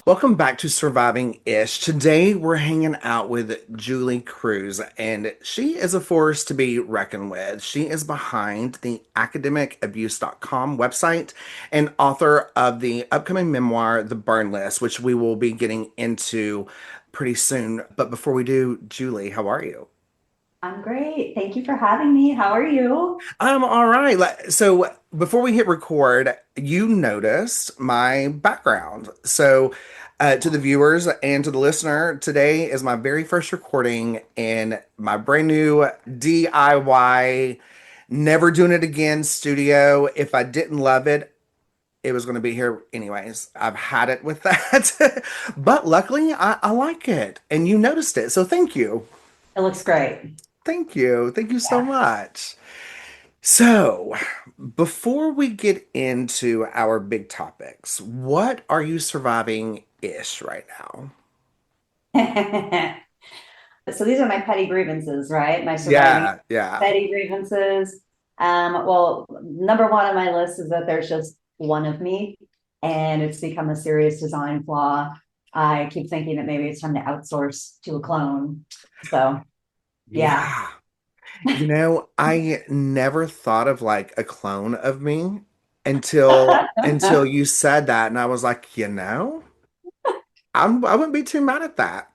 Welcome back to Surviving Ish. Today we're hanging out with Julie Cruse, and she is a force to be reckoned with. She is behind the academicabuse.com website and author of the upcoming memoir, The Burn List, which we will be getting into pretty soon. But before we do, Julie, how are you? I'm great. Thank you for having me. How are you? I'm all right. So before we hit record, you noticed my background. So to the viewers and to the listener, today is my very first recording in my brand new DIY, never doing it again studio. If I didn't love it, it was going to be here anyways. I've had it with that. But luckily, I like it. And you noticed it. So thank you. It looks great. Thank you. Thank you so Yeah. much. So, before we get into our big topics, what are you surviving ish right now? So these are my petty grievances, right? My surviving Yeah, yeah. petty grievances. Well, number one on my list is that there's just one of me, and it's become a serious design flaw. I keep thinking that maybe it's time to outsource to a clone. So, yeah. Yeah. I never thought of like a clone of me until you said that, and I was like, I wouldn't be too mad at that.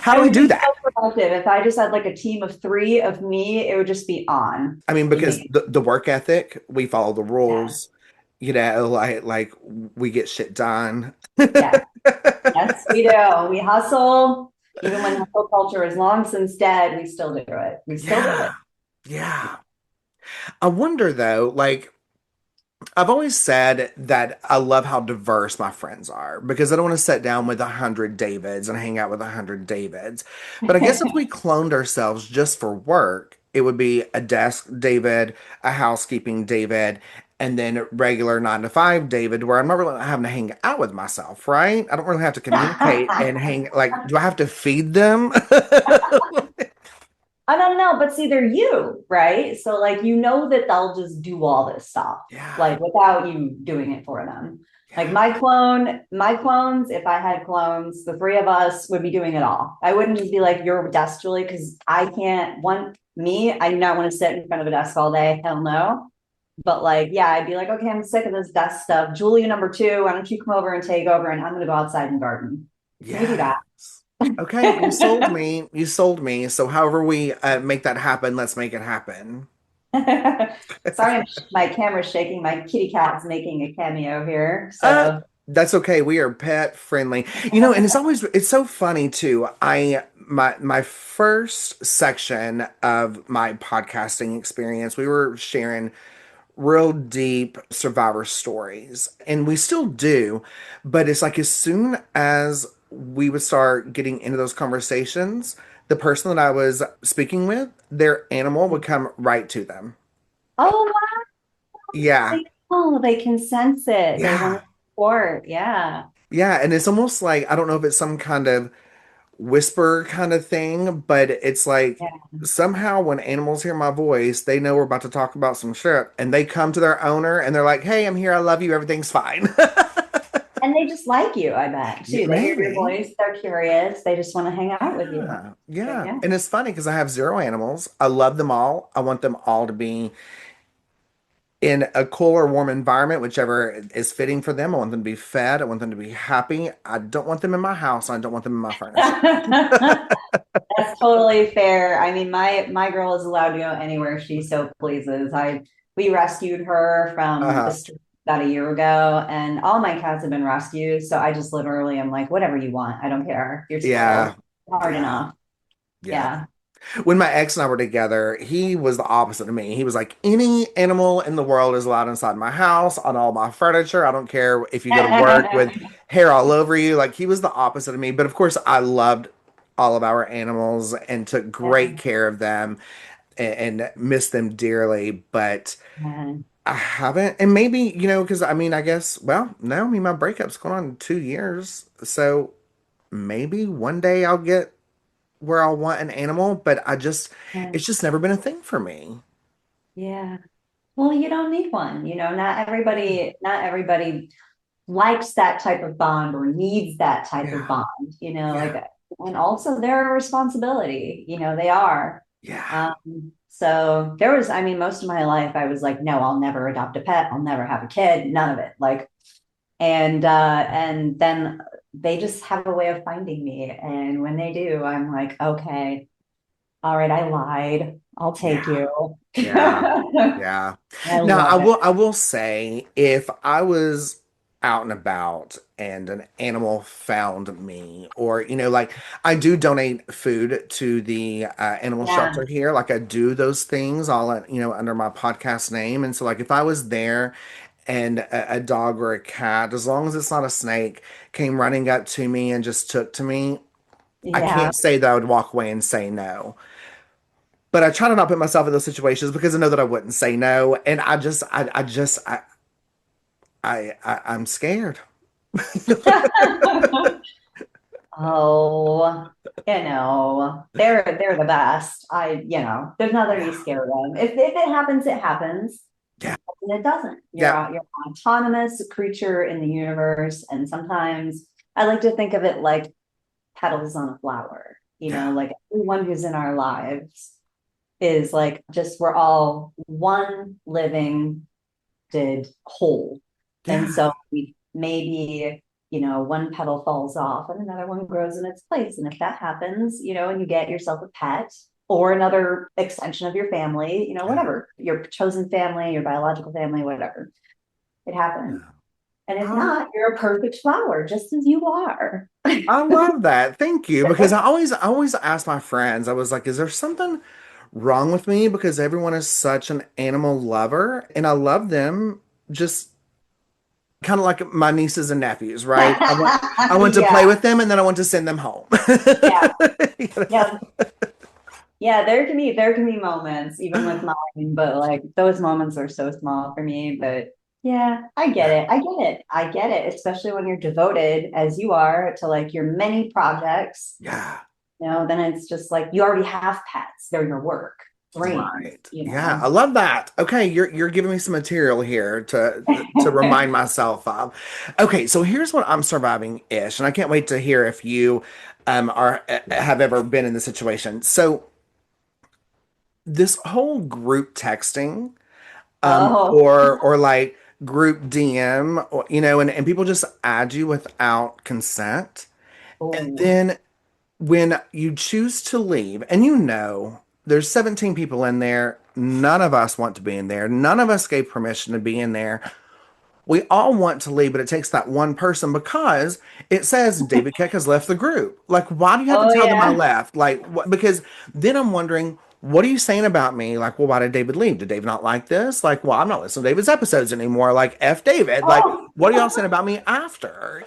How I do we would do be that? so productive. If I just had like a team of three of me, it would just be on. I mean, You because mean, the work ethic, we follow the yeah, rules, like we get shit done. yeah. Yes, we do. We hustle. Even when hustle culture is long since dead, we still do it. We still do Yeah. it. Yeah. I wonder though, like I've always said that I love how diverse my friends are because I don't want to sit down with 100 Davids and hang out with 100 Davids. But I guess if we cloned ourselves just for work, it would be a desk David, a housekeeping David, and then regular 9 to 5 David, where I'm not really having to hang out with myself, right? I don't really have to communicate and hang, like, do I have to feed them? I don't know, but see, they're you, right? So, like, you know that they'll just do all this stuff, Yeah, like, without you doing it for them. Like, yeah, my clones, if I had clones, the three of us would be doing it all. I wouldn't just be like, your desk, Julie, because I can't, I do not want to sit in front of a desk all day. Hell no. But like, yeah, I'd be like, okay, I'm sick of this desk stuff. Julia number two, why don't you come over and take over and I'm gonna go outside and garden. Can we do yeah. that? Okay, you sold me. You sold me. So, however we make that happen, let's make it happen. Sorry, my camera's shaking. My kitty cat's making a cameo here. Uh, So that's okay. We are pet friendly. And it's so funny too. My first section of my podcasting experience, we were sharing real deep survivor stories, and we still do, but it's like as soon as we would start getting into those conversations, the person that I was speaking with, their animal would come right to them. oh wow, Yeah. they can sense it. They want Yeah. to support. Yeah. Yeah, and it's almost like I don't know if it's some kind of whisper kind of thing, but it's like Yeah. somehow when animals hear my voice, they know we're about to talk about some shit and they come to their owner and they're like, "Hey, I'm here. I love you. Everything's fine." And they just like you, I bet, Yeah, too. They hear your maybe. voice, they're curious, they just want to hang out with you. Yeah. So, Yeah. yeah. And it's funny because I have zero animals. I love them all. I want them all to be in a cool or warm environment, whichever is fitting for them. I want them to be fed. I want them to be happy. I don't want them in my house. I don't want them in my furniture. That's totally fair. I mean, my girl is allowed to go anywhere she so pleases. I We rescued her from the Uh-huh. street about a year ago, and all my cats have been rescued. So I just literally am like, whatever you want, I don't care. You're spoiled. Yeah. Hard Yeah. enough. Yeah. Yeah. When my ex and I were together, he was the opposite of me. He was like, any animal in the world is allowed inside my house, on all my furniture. I don't care if you go to work with hair all over you. Like, he was the opposite of me. But of course, I loved all of our animals and took great Yeah. care of them and missed them dearly. But Yeah. I haven't, and maybe, because I mean, I guess, well, no, I mean, my breakup's going on 2 years, so maybe one day I'll get where I'll want an animal, but Yeah. it's just never been a thing for me. Yeah. Well, you don't need one. Not everybody likes that type of bond or needs that type of Yeah, bond, yeah, and also they're a responsibility, they are. yeah, So there was, I mean, most of my life I was like, no, I'll never adopt a pet. I'll never have a kid, none of it. And then they just have a way of finding me. And when they do, I'm like, okay, all right, I lied. I'll take yeah, you. yeah, I yeah. Now, love it. I will say, if I was out and about and an animal found me, or, like I do donate food to the animal Yeah. shelter here, like I do those things all, under my podcast name. And so, like, if I was there and a dog or a cat, as long as it's not a snake, came running up to me and just took to me, I Yeah. can't say that I would walk away and say no. But I try to not put myself in those situations because I know that I wouldn't say no. And I'm scared. Oh, they're the best. There's nothing to be Yeah. scared of. If it happens, it happens. Yeah. And it doesn't. Yeah. You're an autonomous creature in the universe. And sometimes I like to think of it like petals on a flower. Yeah. Like everyone who's in our lives is like just we're all one living did whole. And Yeah. so maybe, one petal falls off and another one grows in its place. And if that happens, and you get yourself a pet or another extension of your family, Yeah. whatever, your chosen family, your biological family, whatever, it happens. Yeah. And if Oh, not, you're a perfect flower, just as you are. I love that. Thank you. Because I always ask my friends, I was like, is there something wrong with me? Because everyone is such an animal lover and I love them just kind of like my nieces and nephews, right? I want to play Yeah, with them and then I want to send them home. yeah, yeah. Yeah, there can be moments even with mine, but like those moments are so small for me. But yeah, I get Yeah. it. I get it. I get it, especially when you're devoted as you are to like your many projects. Yeah. Then it's just like you already have pets. They're your work, brains, Right. Yeah, I love that. Okay, you're giving me some material here to know. remind myself of. Okay, so here's what I'm surviving ish, and I can't wait to hear if you are have ever been in this situation. So this whole group texting, Oh, or like group DM, or, and people just add you without consent, and oh, then when you choose to leave, and there's 17 people in there, none of us want to be in there, none of us gave permission to be in there. We all want to leave, but it takes that one person because it says David Keck has left the group. Like, why do you have to oh tell them I yeah. left? Like, because then I'm wondering, what are you saying about me? Like, well, why did David leave? Did David not like this? Like, well, I'm not listening to David's episodes anymore. Like, F David. Like, Oh, what are y'all saying about me after?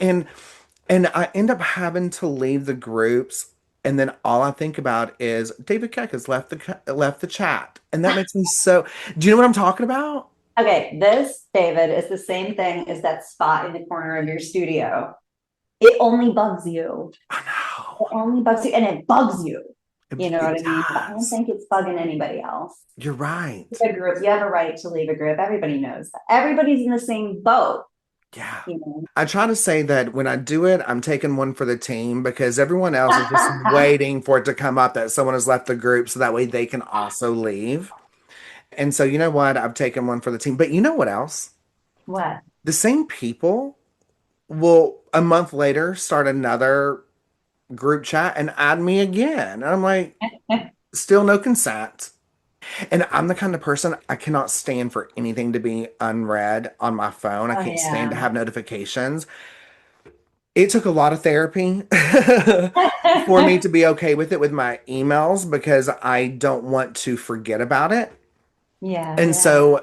And I end up having to leave the groups, and then all I think about is David Keck has left the chat, and that makes me so. Do you know what I'm talking about? okay. This, David, is the same thing as that spot in the corner of your studio. It only bugs you. I It know only bugs you, and it bugs you. You know what it I mean? I don't does. think it's bugging anybody else. You're right. A group, you have a right to leave a group. Everybody knows that. Everybody's in the same boat. Yeah. You know. I try to say that when I do it, I'm taking one for the team because everyone else is just waiting for it to come up that someone has left the group so that way they can also leave. And so, you know what? I've taken one for the team. But you know what else? What? The same people will a month later start another group chat and add me again. And I'm like, still no consent. And I'm the kind of person I cannot stand for anything to be unread on my phone. I Oh can't stand to yeah. have notifications. It took a lot of therapy for me to be okay with it with my emails because I don't want to forget about it. Yeah, And yeah,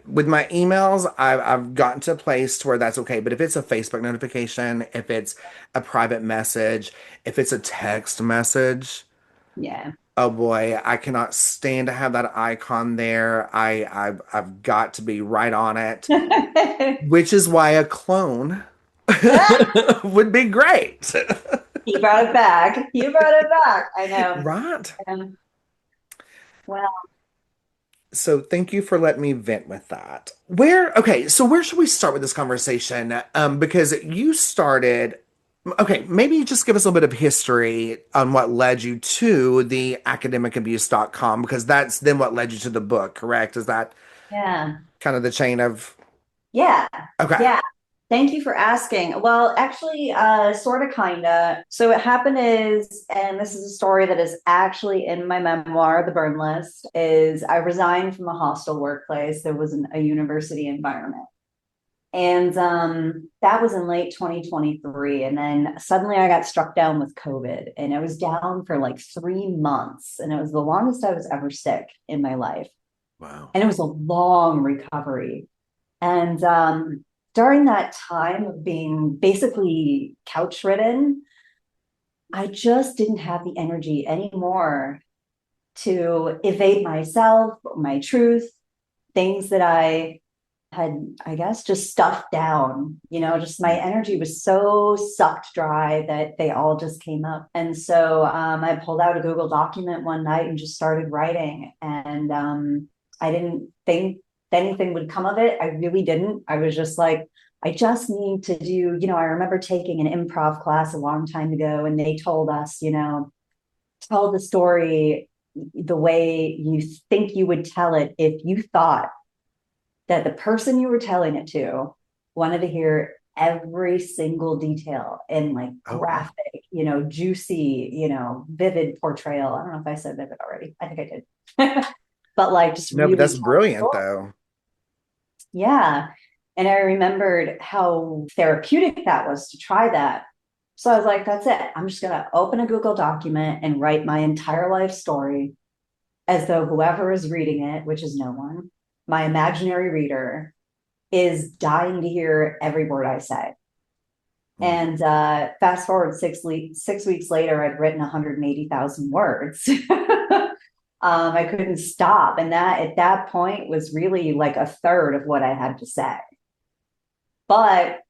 with my emails, I've gotten to a place to where that's okay. But if it's a Facebook notification, if it's a private message, if it's a text message, yeah. Oh boy, I cannot stand to have that icon there. I've got to be right on it, which is why a clone would be great. You brought it back. You brought it back. I know. Right. Um, well, So thank you for letting me vent with that. Okay, so where should we start with this conversation? Because you started, okay, maybe just give us a little bit of history on what led you to the academicabuse.com, because that's then what led you to the book, correct? Is that yeah. kind of the chain of, Yeah. okay. Yeah. Thank you for asking. Well, actually, sort of, kinda. So what happened is, and this is a story that is actually in my memoir, The Burn List, is I resigned from a hostile workplace. There was a university environment. And that was in late 2023. And then suddenly I got struck down with COVID, and I was down for like 3 months. And it was the longest I was ever sick in my life. Wow. And it was a long recovery. And during that time of being basically couch ridden, I just didn't have the energy anymore to evade myself, my truth, things that I had, I guess, just stuffed down. Just my energy was so sucked dry that they all just came up. And so I pulled out a Google document one night and just started writing. And I didn't think anything would come of it. I really didn't. I was just like, I just need to do, I remember taking an improv class a long time ago, and they told us, tell the story the way you think you would tell it if you thought that the person you were telling it to wanted to hear every single detail in like Oh, wow. graphic, juicy, vivid portrayal. I don't know if I said vivid already. I think I did. But like just No, but really that's tell the brilliant story. though. Yeah. And I remembered how therapeutic that was to try that. So I was like, that's it. I'm just going to open a Google document and write my entire life story as though whoever is reading it, which is no one, my imaginary reader, is dying to hear every word I say. Mm. And fast forward 6 weeks later, I'd written 180,000 words. I couldn't stop. And that at that point was really like a third of what I had to say. But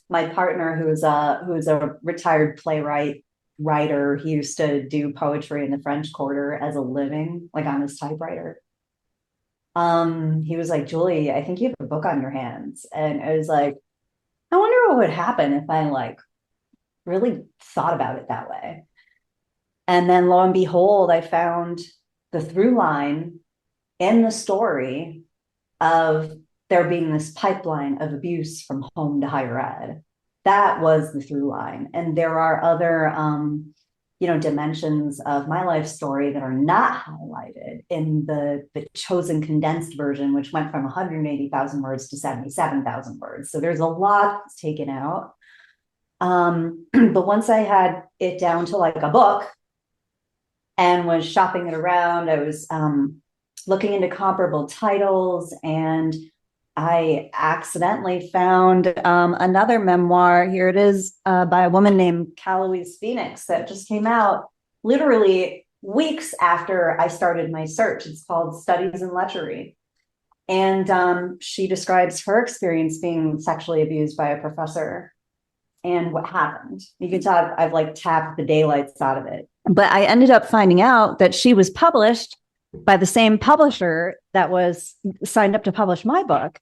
my partner, who's a retired playwright, writer, he used to do poetry in the French Quarter as a living, like on his typewriter. He was like, Julie, I think you have a book on your hands. And I was like, I wonder what would happen if I like really thought about it that way. And then lo and behold, I found the through line in the story of there being this pipeline of abuse from home to higher ed. That was the through line. And there are other dimensions of my life story that are not highlighted in the chosen condensed version, which went from 180,000 words to 77,000 words. So there's a lot that's taken out. But once I had it down to like a book and was shopping it around, I was looking into comparable titles, and I accidentally found another memoir. Here it is, by a woman named Caloise Phoenix, that just came out literally weeks after I started my search. It's called Studies in Lechery. And she describes her experience being sexually abused by a professor and what happened. You can tell I've like tapped the daylights out of it. But I ended up finding out that she was published by the same publisher that was signed up to publish my book.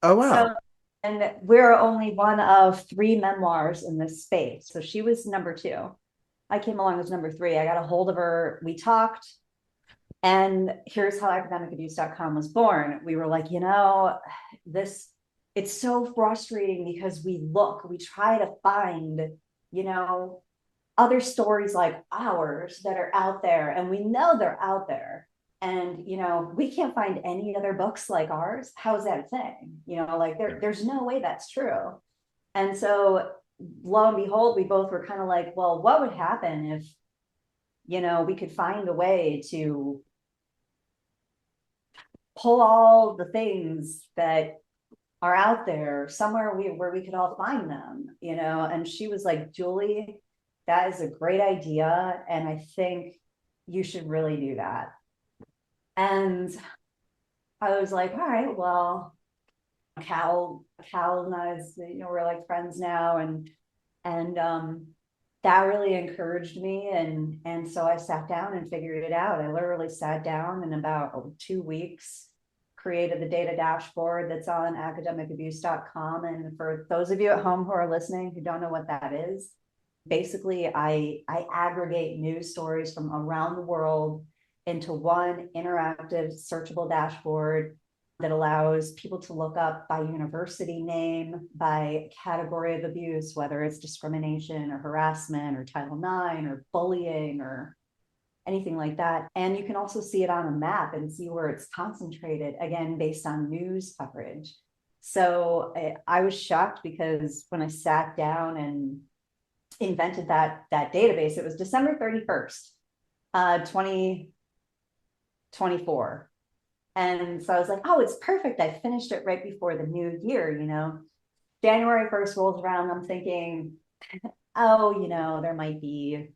Oh, wow. So, and we're only one of three memoirs in this space. So she was number two. I came along as number three. I got a hold of her. We talked. And here's how academicabuse.com was born. We were like, this, it's so frustrating because we try to find, other stories like ours that are out there, and we know they're out there. And, we can't find any other books like ours. How is that a thing? Like there's no way that's true. And so lo and behold, we both were kind of like, well, what would happen if, we could find a way to pull all the things that are out there somewhere where we could all find them, And she was like, Julie, that is a great idea. And I think you should really do that. And I was like, all right, well, Cal and I, we're like friends now, and that really encouraged me, and so I sat down and figured it out. I literally sat down in about 2 weeks, created the data dashboard that's on academicabuse.com. And for those of you at home who are listening who don't know what that is, basically I aggregate news stories from around the world into one interactive searchable dashboard that allows people to look up by university name, by category of abuse, whether it's discrimination or harassment or Title IX or bullying or anything like that. And you can also see it on a map and see where it's concentrated, again, based on news coverage. So I was shocked because when I sat down and invented that database, it was December 31st, 2024. And so I was like, oh, it's perfect. I finished it right before the new year. January 1st rolls around. I'm thinking, oh, there might be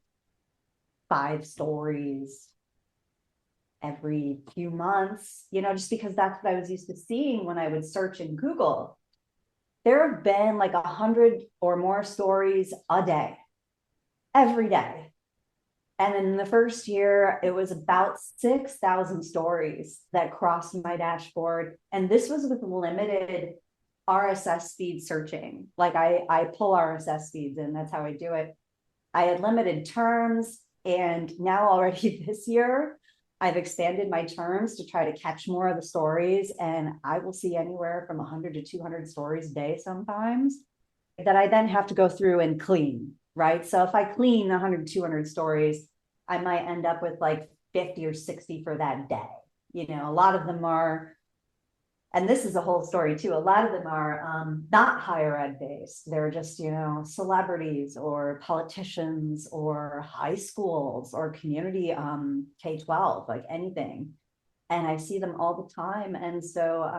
5 stories every few months, just because that's what I was used to seeing when I would search in Google. There have been like 100 or more stories a day, every day. And in the first year, it was about 6,000 stories that crossed my dashboard. And this was with limited RSS feed searching. Like I pull RSS feeds and that's how I do it. I had limited terms. And now already this year, I've expanded my terms to try to catch more of the stories. And I will see anywhere from 100 to 200 stories a day sometimes that I then have to go through and clean, right? So if I clean 100, 200 stories, I might end up with like 50 or 60 for that day. A lot of them are, and this is a whole story too, a lot of them are not higher ed based. They're just, celebrities or politicians or high schools or community K-12, like anything. And I see them all the time. And so,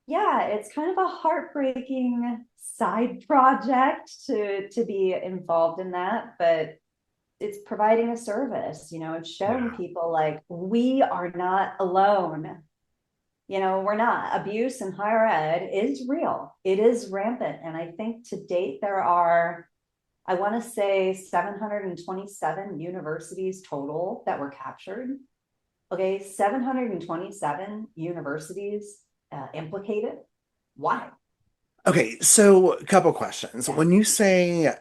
yeah, it's kind of a heartbreaking side project to be involved in that, but it's providing a service. It's showing Yeah. people like we are not alone. We're not. Abuse in higher ed is real. It is rampant. And I think to date there are, I want to say 727 universities total that were captured. Okay, 727 universities implicated. Why? Okay, so a couple questions. Yeah. When you say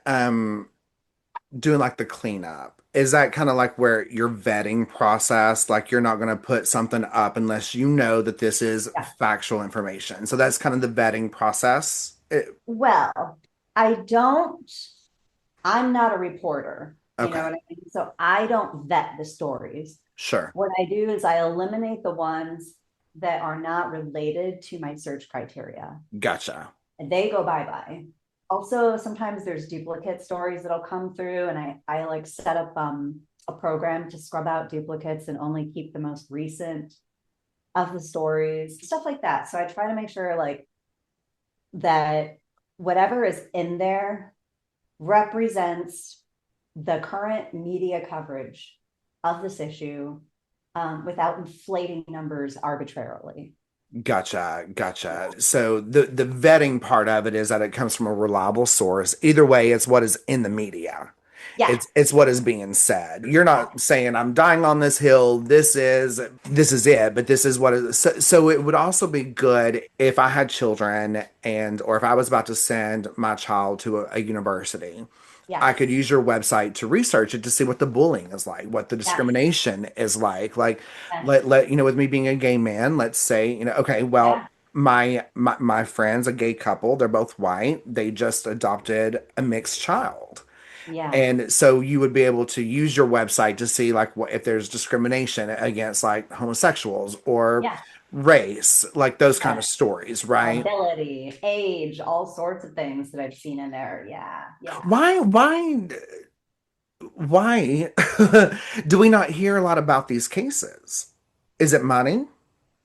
doing like the cleanup, is that kind of like where your vetting process, like you're not going to put something up unless you know that this is Yeah. factual information. So that's kind of the vetting process. Well, I don't, I'm not a reporter, you know Okay, what I mean? So I don't vet the stories. sure. What I do is I eliminate the ones that are not related to my search criteria. Gotcha. And they go bye-bye. Also, sometimes there's duplicate stories that'll come through, and I like set up a program to scrub out duplicates and only keep the most recent of the stories, stuff like that. So I try to make sure like that whatever is in there represents the current media coverage of this issue, without inflating numbers arbitrarily. Gotcha, gotcha. So the vetting part of it is that it comes from a reliable source. Either way, it's what is in the media. Yeah, It's what is being said. You're yeah, not saying I'm dying on this hill. This is it, but this is what is. So it would also be good if I had children and or if I was about to send my child to a university. I could yes, use your website to research it to see what the bullying is like, what the yes, discrimination is like. Like, yes, let with me being a gay man, let's say, okay, well, yeah, my friends, a gay couple, they're both white. They just adopted a mixed child. yeah, And so you would be able to use your website to see like what if there's discrimination against like homosexuals or yeah, race, like those kind of yes. stories, right? Ability, age, all sorts of things that I've seen in there. Yeah, yeah. Why do we not hear a lot about these cases? Is it money?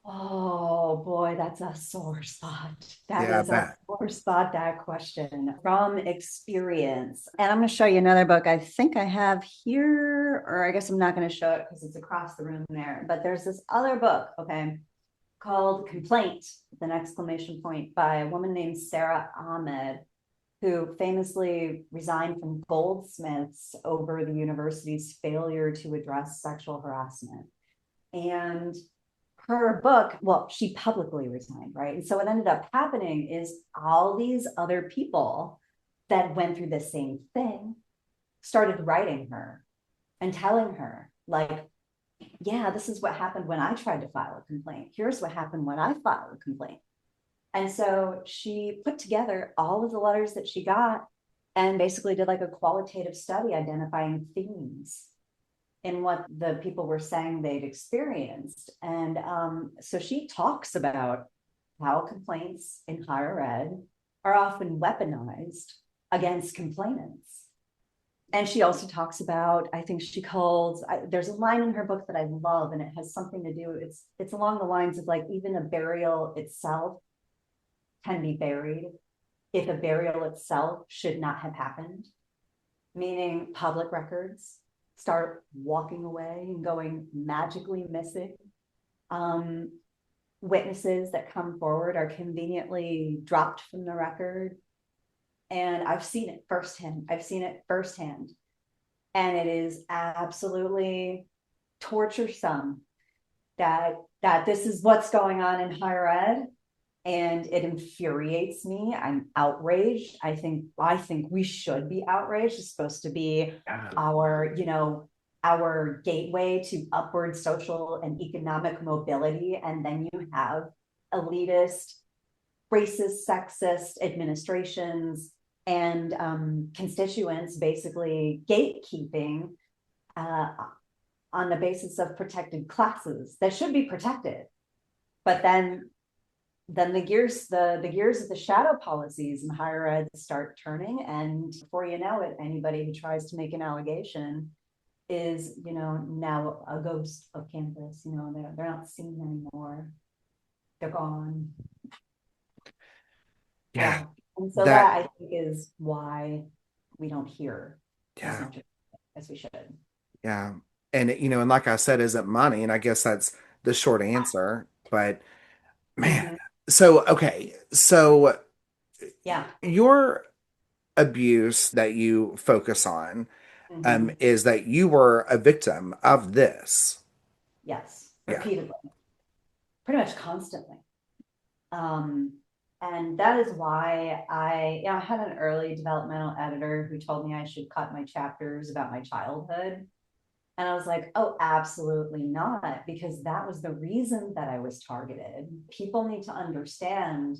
Oh boy, that's a sore spot. That Yeah, I is a bet. sore spot, that question from experience. And I'm going to show you another book I think I have here, or I guess I'm not going to show it because it's across the room there. But there's this other book, okay, called Complaint, with an exclamation point, by a woman named Sarah Ahmed, who famously resigned from Goldsmiths over the university's failure to address sexual harassment. And her book, well, she publicly resigned, right? And so what ended up happening is all these other people that went through the same thing started writing her and telling her, like, yeah, this is what happened when I tried to file a complaint. Here's what happened when I filed a complaint. And so she put together all of the letters that she got and basically did like a qualitative study identifying themes in what the people were saying they'd experienced. And so she talks about how complaints in higher ed are often weaponized against complainants. And she also talks about, I think she calls, there's a line in her book that I love, and it has something to do, it's along the lines of like, even a burial itself can be buried if a burial itself should not have happened, meaning public records start walking away and going magically missing. Um, Witnesses that come forward are conveniently dropped from the record. And I've seen it firsthand. I've seen it firsthand. And it is absolutely torturesome that this is what's going on in higher ed, and it infuriates me. I'm outraged. I think we should be outraged. It's supposed to be Yeah. our gateway to upward social and economic mobility, and then you have elitist, racist, sexist administrations and constituents basically gatekeeping uh, on the basis of protected classes that should be protected. But then the gears of the shadow policies in higher ed start turning, and before you know it, anybody who tries to make an allegation is, now a ghost of campus. They're not seen anymore. They're gone. Yeah. Yeah. And so That, that, I think, is why we don't hear as yeah. much as we should. Yeah. And like I said, isn't money. And I guess that's the short answer. But man, Mhm. so, okay. So Yeah. your abuse that you focus on, Mhm. is that you were a victim of this. Yes. Yeah. Repeatedly, pretty much constantly. Um, and that is why I had an early developmental editor who told me I should cut my chapters about my childhood. And I was like, oh, absolutely not, because that was the reason that I was targeted. People need to understand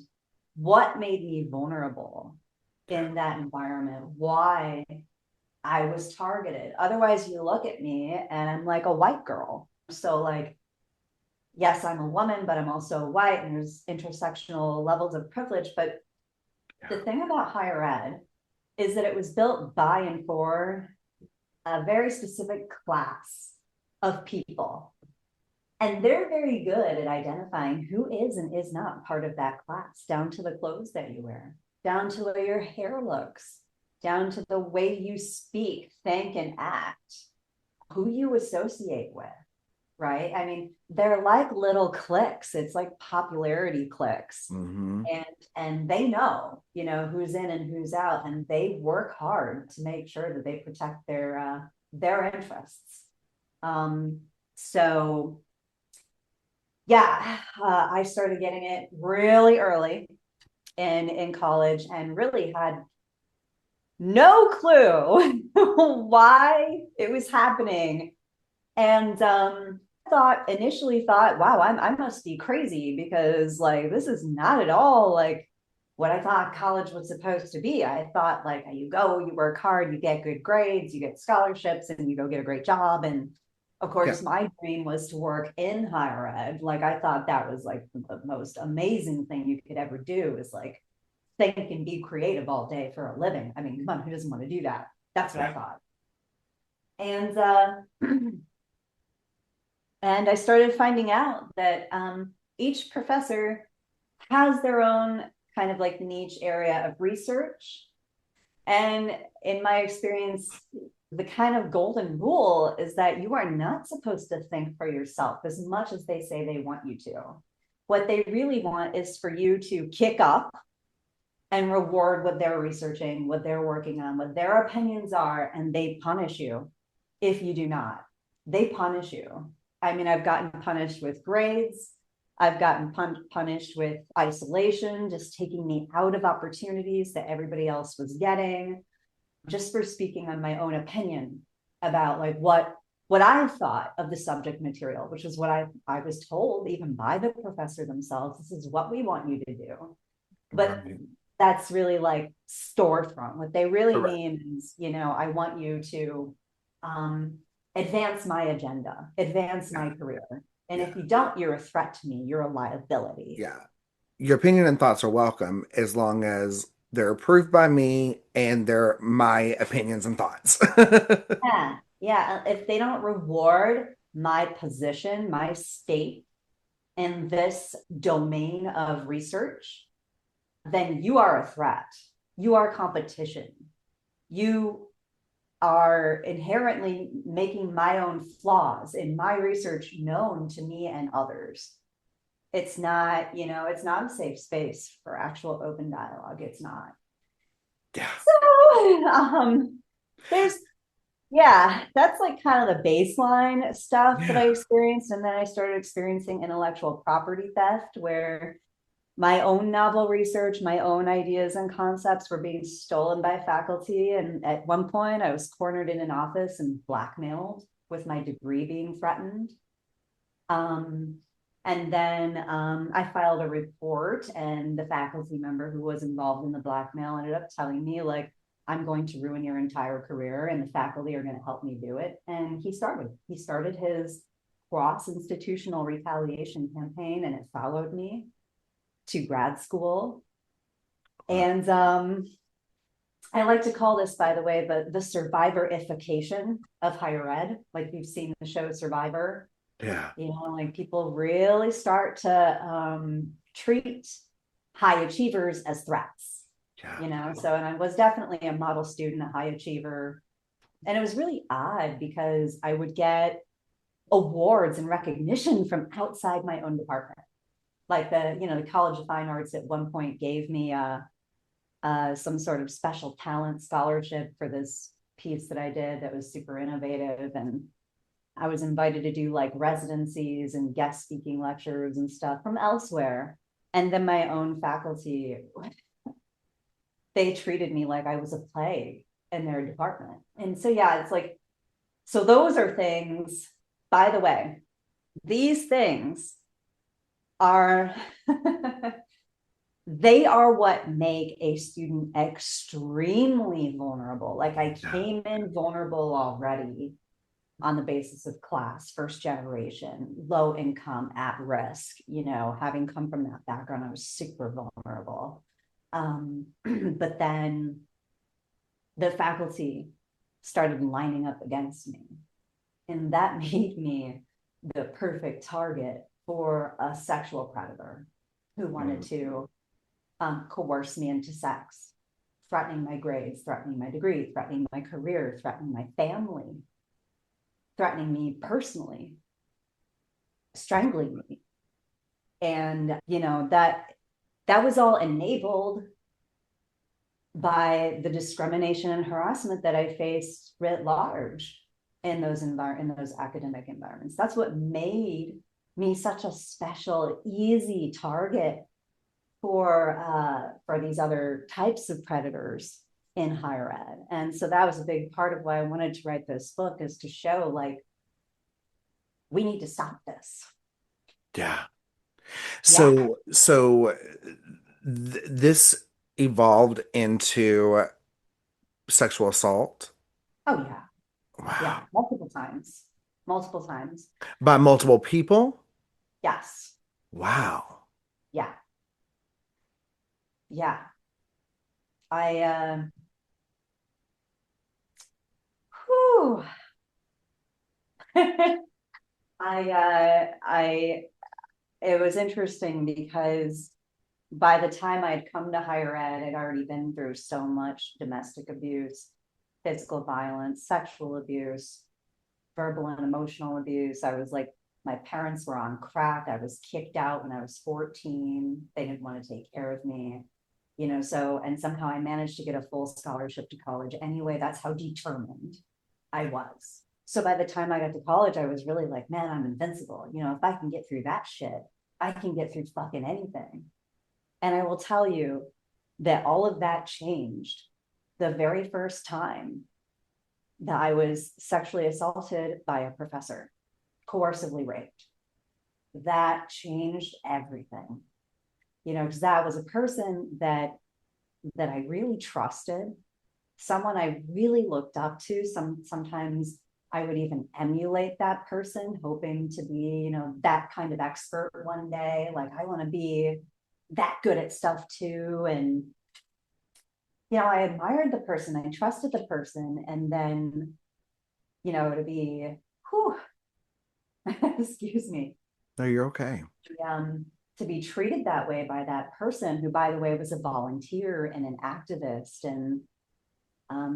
what made me vulnerable in that environment, why I was targeted. Otherwise, you look at me and I'm like a white girl. So, like, yes, I'm a woman, but I'm also white, and there's intersectional levels of privilege. But the thing about higher ed is that it was built by and for a very specific class of people. And they're very good at identifying who is and is not part of that class, down to the clothes that you wear, down to the way your hair looks, down to the way you speak, think, and act, who you associate with, right? I mean, they're like little cliques. It's like popularity cliques. Hmm. And they know, who's in and who's out, and they work hard to make sure that they protect their interests. So yeah, I started getting it really early in college, and really had no clue why it was happening. And initially thought, wow, I must be crazy, because like this is not at all like what I thought college was supposed to be. I thought like you go, you work hard, you get good grades, you get scholarships, and you go get a great job. And of Yeah. course, my dream was to work in higher ed. Like I thought that was like the most amazing thing you could ever do, is like think and be creative all day for a living. I mean, come on, who doesn't want to do that? That's what Yeah. I thought. And and I started finding out that each professor has their own kind of like niche area of research. And in my experience, the kind of golden rule is that you are not supposed to think for yourself as much as they say they want you to. What they really want is for you to kick up and reward what they're researching, what they're working on, what their opinions are, and they punish you if you do not. They punish you. I mean, I've gotten punished with grades. I've gotten punished with isolation, just taking me out of opportunities that everybody else was getting, just for speaking on my own opinion about like what I thought of the subject material, which is what I was told even by the professor themselves. This is what we want you to do. But Right. that's really like storefront. What they really Right. mean is, I want you to um, advance my agenda, advance Yeah. my career. And Yeah. if you don't, you're a threat to me. You're a liability. Yeah. Your opinion and thoughts are welcome as long as they're approved by me and they're my opinions and thoughts. Yeah. Yeah. If they don't reward my position, my state in this domain of research, then you are a threat. You are competition. You are inherently making my own flaws in my research known to me and others. It's not, it's not a safe space for actual open dialogue. It's not. Yeah. So, there's, yeah, that's like kind of the baseline stuff that I Yeah. experienced. And then I started experiencing intellectual property theft, where my own novel research, my own ideas and concepts were being stolen by faculty. And at one point, I was cornered in an office and blackmailed with my degree being threatened. Um, and then I filed a report, and the faculty member who was involved in the blackmail ended up telling me, like, I'm going to ruin your entire career, and the faculty are going to help me do it. And he started his cross institutional retaliation campaign, and it followed me to grad school. Wow. And I like to call this, by the way, the survivorification of higher ed. Like you've seen the show Survivor, Yeah. like people really start to treat high achievers as threats. Yeah. So, and I was definitely a model student, a high achiever. And it was really odd because I would get awards and recognition from outside my own department. Like the College of Fine Arts at one point gave me some sort of special talent scholarship for this piece that I did that was super innovative. And I was invited to do like residencies and guest speaking lectures and stuff from elsewhere. And then my own faculty, they treated me like I was a plague in their department. And so, yeah, it's like, so those are things, by the way, these things are they are what make a student extremely vulnerable. Like I Yeah. came in vulnerable already on the basis of class, first generation, low income, at risk, having come from that background, I was super vulnerable. But then the faculty started lining up against me. And that made me the perfect target for a sexual predator who wanted Mm. to coerce me into sex, threatening my grades, threatening my degree, threatening my career, threatening my family, threatening me personally, strangling me. And, that was all enabled by the discrimination and harassment that I faced writ large in those academic environments. That's what made me such a special, easy target for these other types of predators in higher ed. And so that was a big part of why I wanted to write this book, is to show like we need to stop this. Yeah. Yeah. This evolved into sexual assault. Oh yeah. Yeah. Wow. Multiple times. Multiple times. By multiple people? Yes. Wow. Yeah. Yeah. I whew. I it was interesting because by the time I'd come to higher ed, I'd already been through so much domestic abuse, physical violence, sexual abuse, verbal and emotional abuse. I was like, my parents were on crack. I was kicked out when I was 14. They didn't want to take care of me, so, and somehow I managed to get a full scholarship to college anyway. That's how determined I was. So by the time I got to college, I was really like, man, I'm invincible. If I can get through that shit, I can get through fucking anything. And I will tell you that all of that changed the very first time that I was sexually assaulted by a professor, coercively raped. That changed everything, because that was a person that I really trusted, someone I really looked up to. Sometimes I would even emulate that person, hoping to be, that kind of expert one day. Like, I want to be that good at stuff too. And, I admired the person, I trusted the person. And then, to be, whew, excuse me, No, you're okay. um, to be treated that way by that person, who, by the way, was a volunteer and an activist, and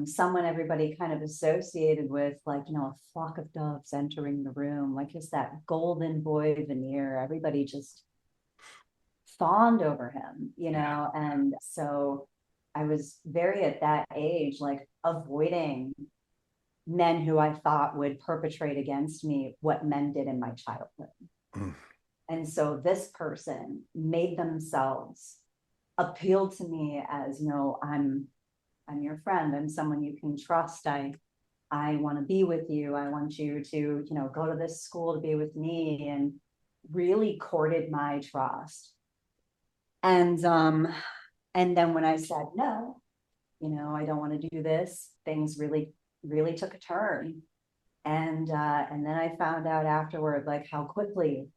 someone everybody kind of associated with, like, a flock of doves entering the room, like just that golden boy veneer. Everybody just fawned over him, Yeah. and so I was very, at that age, like, avoiding men who I thought would perpetrate against me what men did in my childhood. Mm. And so this person made themselves appeal to me as, I'm your friend. I'm someone you can trust. I want to be with you. I want you to, go to this school to be with me, and really courted my trust. And then when I said no, I don't want to do this, things really, really took a turn. And then I found out afterward, like, how quickly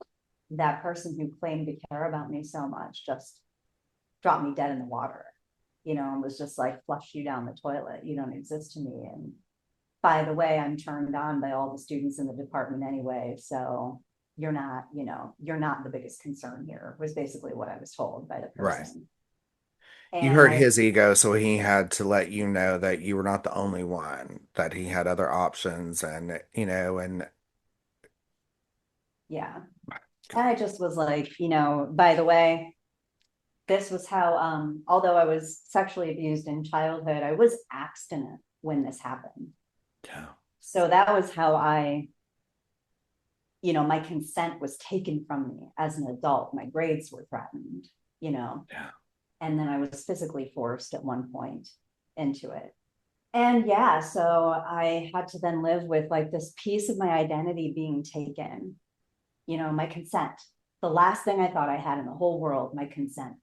that person who claimed to care about me so much just dropped me dead in the water, and was just like, flush you down the toilet. You don't exist to me. And by the way, I'm turned on by all the students in the department anyway. So you're not the biggest concern here, was basically what I was told by the Right. person. You And hurt I, his ego, so he had to let you know that you were not the only one, that he had other options, and and yeah. And I just was like, by the way, this was how, although I was sexually abused in childhood, I was abstinent when this happened. yeah, So that was how my consent was taken from me as an adult. My grades were threatened, you know, yeah, and then I was physically forced at one point into it. And yeah, so I had to then live with, like, this piece of my identity being taken, my consent. The last thing I thought I had in the whole world, my consent,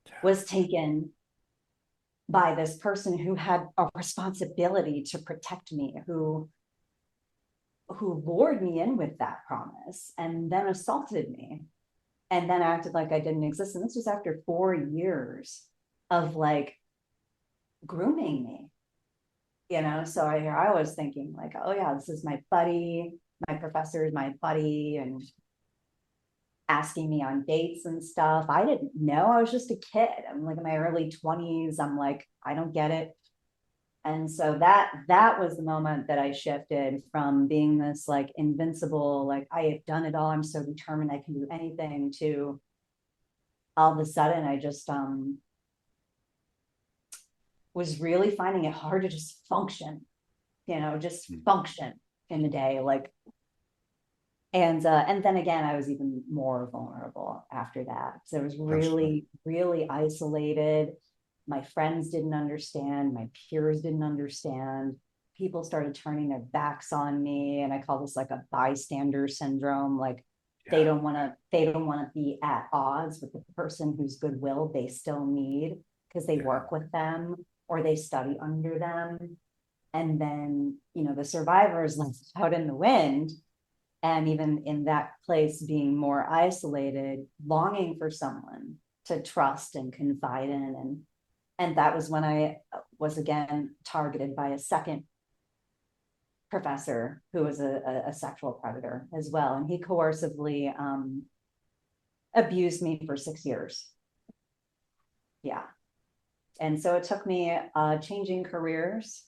yeah, was taken by this person who had a responsibility to protect me, who lured me in with that promise and then assaulted me and then acted like I didn't exist. And this was after 4 years of, like, grooming me, So I was thinking, like, oh yeah, this is my buddy, my professor is my buddy, and asking me on dates and stuff. I didn't know. I was just a kid. I'm like in my early 20s. I'm like, I don't get it. And so that was the moment that I shifted from being this, like, invincible, like, I have done it all, I'm so determined I can do anything, to all of a sudden I just was really finding it hard to just function, just mm, function in the day, like. And then again, I was even more vulnerable after that. So I was absolutely. really, really isolated. My friends didn't understand. My peers didn't understand. People started turning their backs on me. And I call this, like, a bystander syndrome. Like, Yeah, they don't want to be at odds with the person whose goodwill they still need, because they yeah, work with them or they study under them. And then, the survivors left out in the wind, and even in that place, being more isolated, longing for someone to trust and confide in. And that was when I was again targeted by a second professor who was a sexual predator as well. And he coercively abused me for 6 years. Yeah. And so it took me changing careers.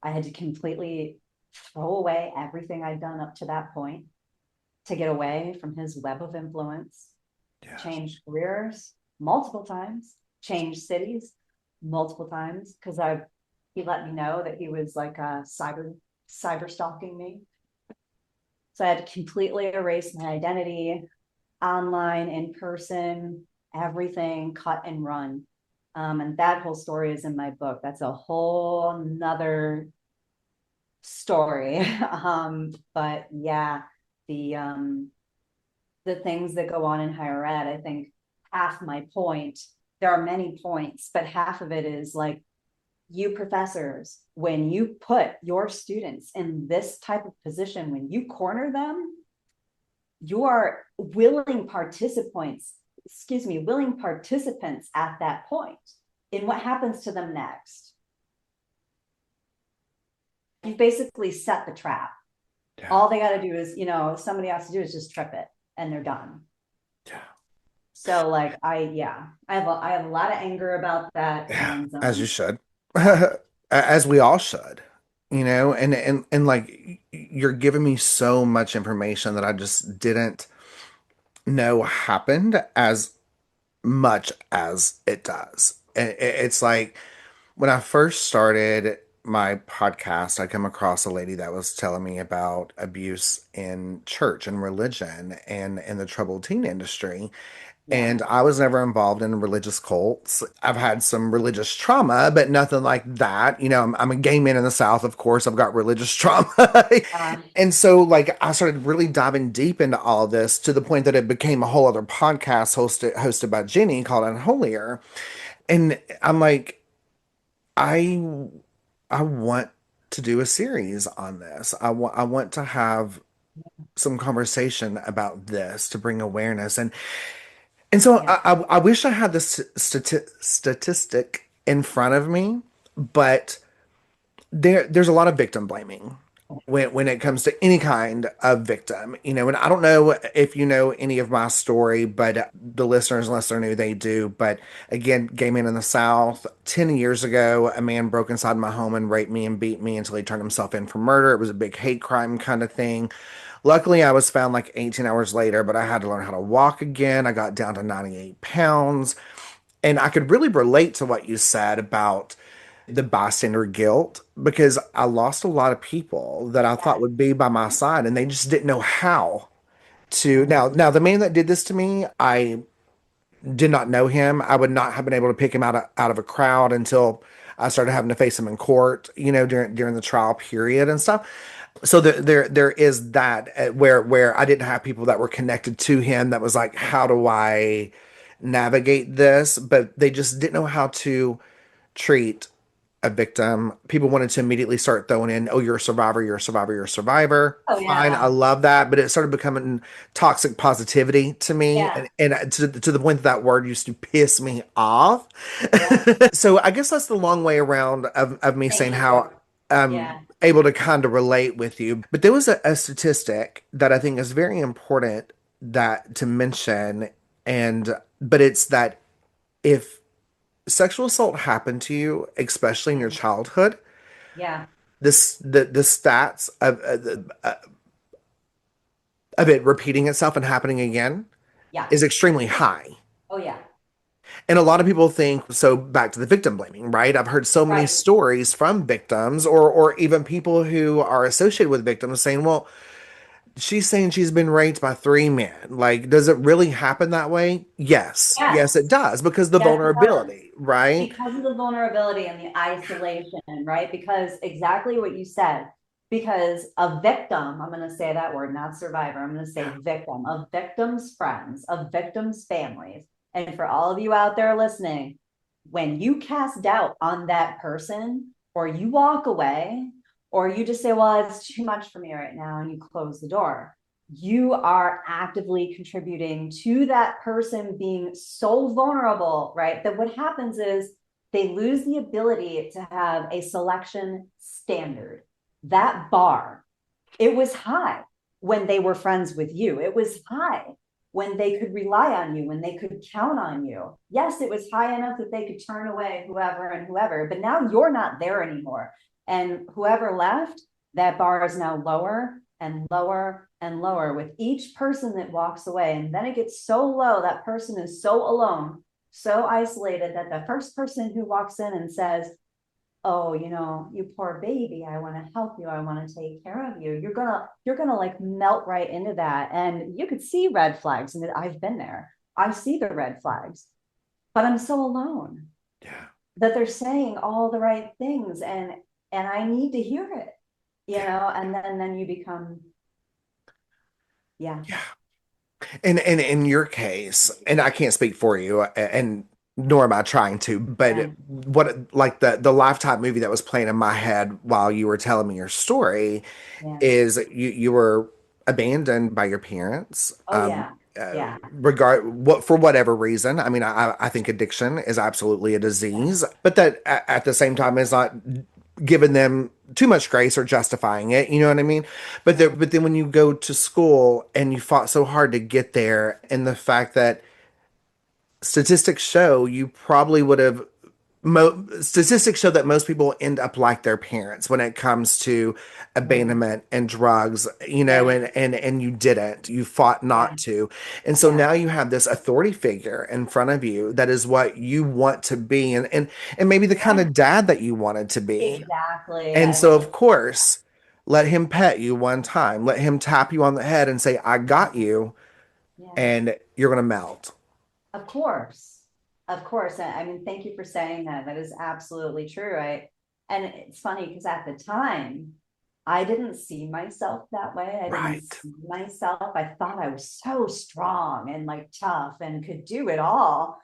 I had to completely throw away everything I'd done up to that point to get away from his web of influence, Yes. change careers multiple times, change cities multiple times because I he let me know that he was like cyber stalking me. So I had to completely erase my identity, online, in person, everything, cut and run. And that whole story is in my book. That's a whole nother story. But yeah, the the things that go on in higher ed, I think half my point, there are many points, but half of it is like, you professors, when you put your students in this type of position, when you corner them, you are willing participants at that point in what happens to them next. You basically set the trap. Yeah. All they got to do is, somebody has to do is just trip it and they're done. Yeah. So like, I have a lot of anger about that. Yeah. And As you should. yeah, As we all should. And like you're giving me so much information that I just didn't know happened as much as it does. And it's like when I first started my podcast, I come across a lady that was telling me about abuse in church and religion and in the troubled teen industry. yeah, And I was never involved in religious cults. I've had some religious trauma, but nothing like that. I'm a gay man in the South, of course. I've got religious trauma. And so, like, I started really diving deep into all of this to the point that it became a whole other podcast hosted by Jenny called Unholier. And I'm like, I I want to do a series on this. I want to have some conversation about this to bring awareness. And so yeah, I wish I had this statistic in front of me, but there's a lot of victim blaming when it comes to any kind of victim, and I don't know if you know any of my story, but the listeners, unless they're new, they do. But again, gay man in the South, 10 years ago, a man broke inside my home and raped me and beat me until he turned himself in for murder. It was a big hate crime kind of thing. Luckily, I was found like 18 hours later, but I had to learn how to walk again. I got down to 98 pounds. And I could really relate to what you said about the bystander guilt because I lost a lot of people that I thought yeah, would be by my side and they just didn't know how to. yeah. Now the man that did this to me, I did not know him. I would not have been able to pick him out of a crowd until I started having to face him in court, during the trial period and stuff. So there is that where I didn't have people that were connected to him that was like, how do I navigate this? But they just didn't know how to treat a victim. People wanted to immediately start throwing in, oh, you're a survivor, you're a survivor, you're a survivor. Oh Fine, I yeah, love that, but it started becoming toxic positivity to me, yeah, and to the point that that word used to piss me off. yeah. So I guess that's the long way around of me Thank saying you. how I'm Yeah, able to kind of relate with you. But there was a statistic that I think is very important that to mention, and but it's that if sexual assault happened to you, especially in your childhood, yeah, the stats of it repeating itself and happening again yeah. is extremely high. Oh yeah. And a lot of people think so back to the victim blaming, right? I've heard so many Right. stories from victims or even people who are associated with victims saying, well, she's saying she's been raped by three men. Like, does it really happen that way? Yes. Yes, it Yes. does because the Yes, it does. vulnerability, right? Because of the vulnerability and the isolation, right? Because exactly what you said. Because a victim, I'm going to say that word, not survivor, I'm going to say victim, of victims' friends, of victims' families. And for all of you out there listening, when you cast doubt on that person, or you walk away, or you just say, well, it's too much for me right now, and you close the door, you are actively contributing to that person being so vulnerable, right? That what happens is they lose the ability to have a selection standard. That bar, it was high when they were friends with you. It was high. when they could rely on you, when they could count on you. Yes, it was high enough that they could turn away whoever and whoever, but now you're not there anymore. And whoever left, that bar is now lower and lower and lower with each person that walks away. And then it gets so low, that person is so alone, so isolated, that the first person who walks in and says, oh, you poor baby, I want to help you, I want to take care of you, you're gonna like melt right into that. And you could see red flags, and I've been there. I see the red flags, but I'm so alone Yeah. that they're saying all the right things, and I need to hear it, Yeah. and then you become, yeah. Yeah. And in your case, and I can't speak for you, and nor am I trying to, but Yeah, what like the Lifetime movie that was playing in my head while you were telling me your story yeah. is you were abandoned by your parents. Oh yeah, yeah, Regard what for whatever reason. I mean, I think addiction is absolutely a yeah, disease, but that at the same time is not giving them too much grace or justifying it. You know what I mean? yeah, But then when you go to school and you fought so hard to get there, and the fact that statistics show you probably would have statistics show that most people end up like their parents when it comes to yeah, abandonment and drugs, yeah, and you didn't, you fought yeah, not to. And so yeah, now you have this authority figure in front of you that is what you want to be, and maybe the kind yeah. of dad that you wanted to be. Exactly. And so of course, let him pet you one time, let him tap you on the head and say, I got you, Yeah. and you're going to melt. Of course. Of course. I mean, thank you for saying that. That is absolutely true. And it's funny because at the time, I didn't see myself that way. I didn't Right. see myself. I thought I was so strong and like tough and could do it all.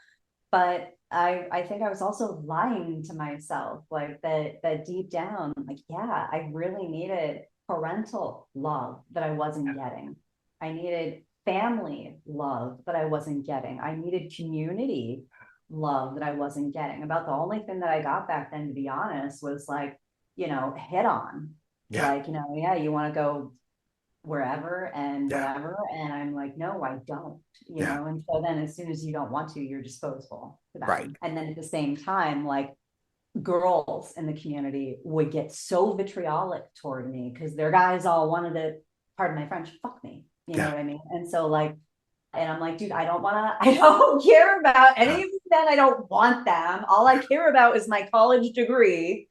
But I think I was also lying to myself, like that deep down, like, yeah, I really needed parental love that I wasn't getting. I needed family love that I wasn't getting. I needed community love that I wasn't getting. About the only thing that I got back then, to be honest, was like, hit on. Yeah. Like, yeah, you want to go wherever and Yeah. whatever. And I'm like, no, I don't, Yeah. And so then as soon as you don't want to, you're disposable to Right. them. And then at the same time, like girls in the community would get so vitriolic toward me because their guys all wanted to, pardon my French, fuck me. You know Yeah. what I mean? And so like, and I'm like, dude, I don't care about any Yeah. of them. I don't want them. All I care about is my college degree.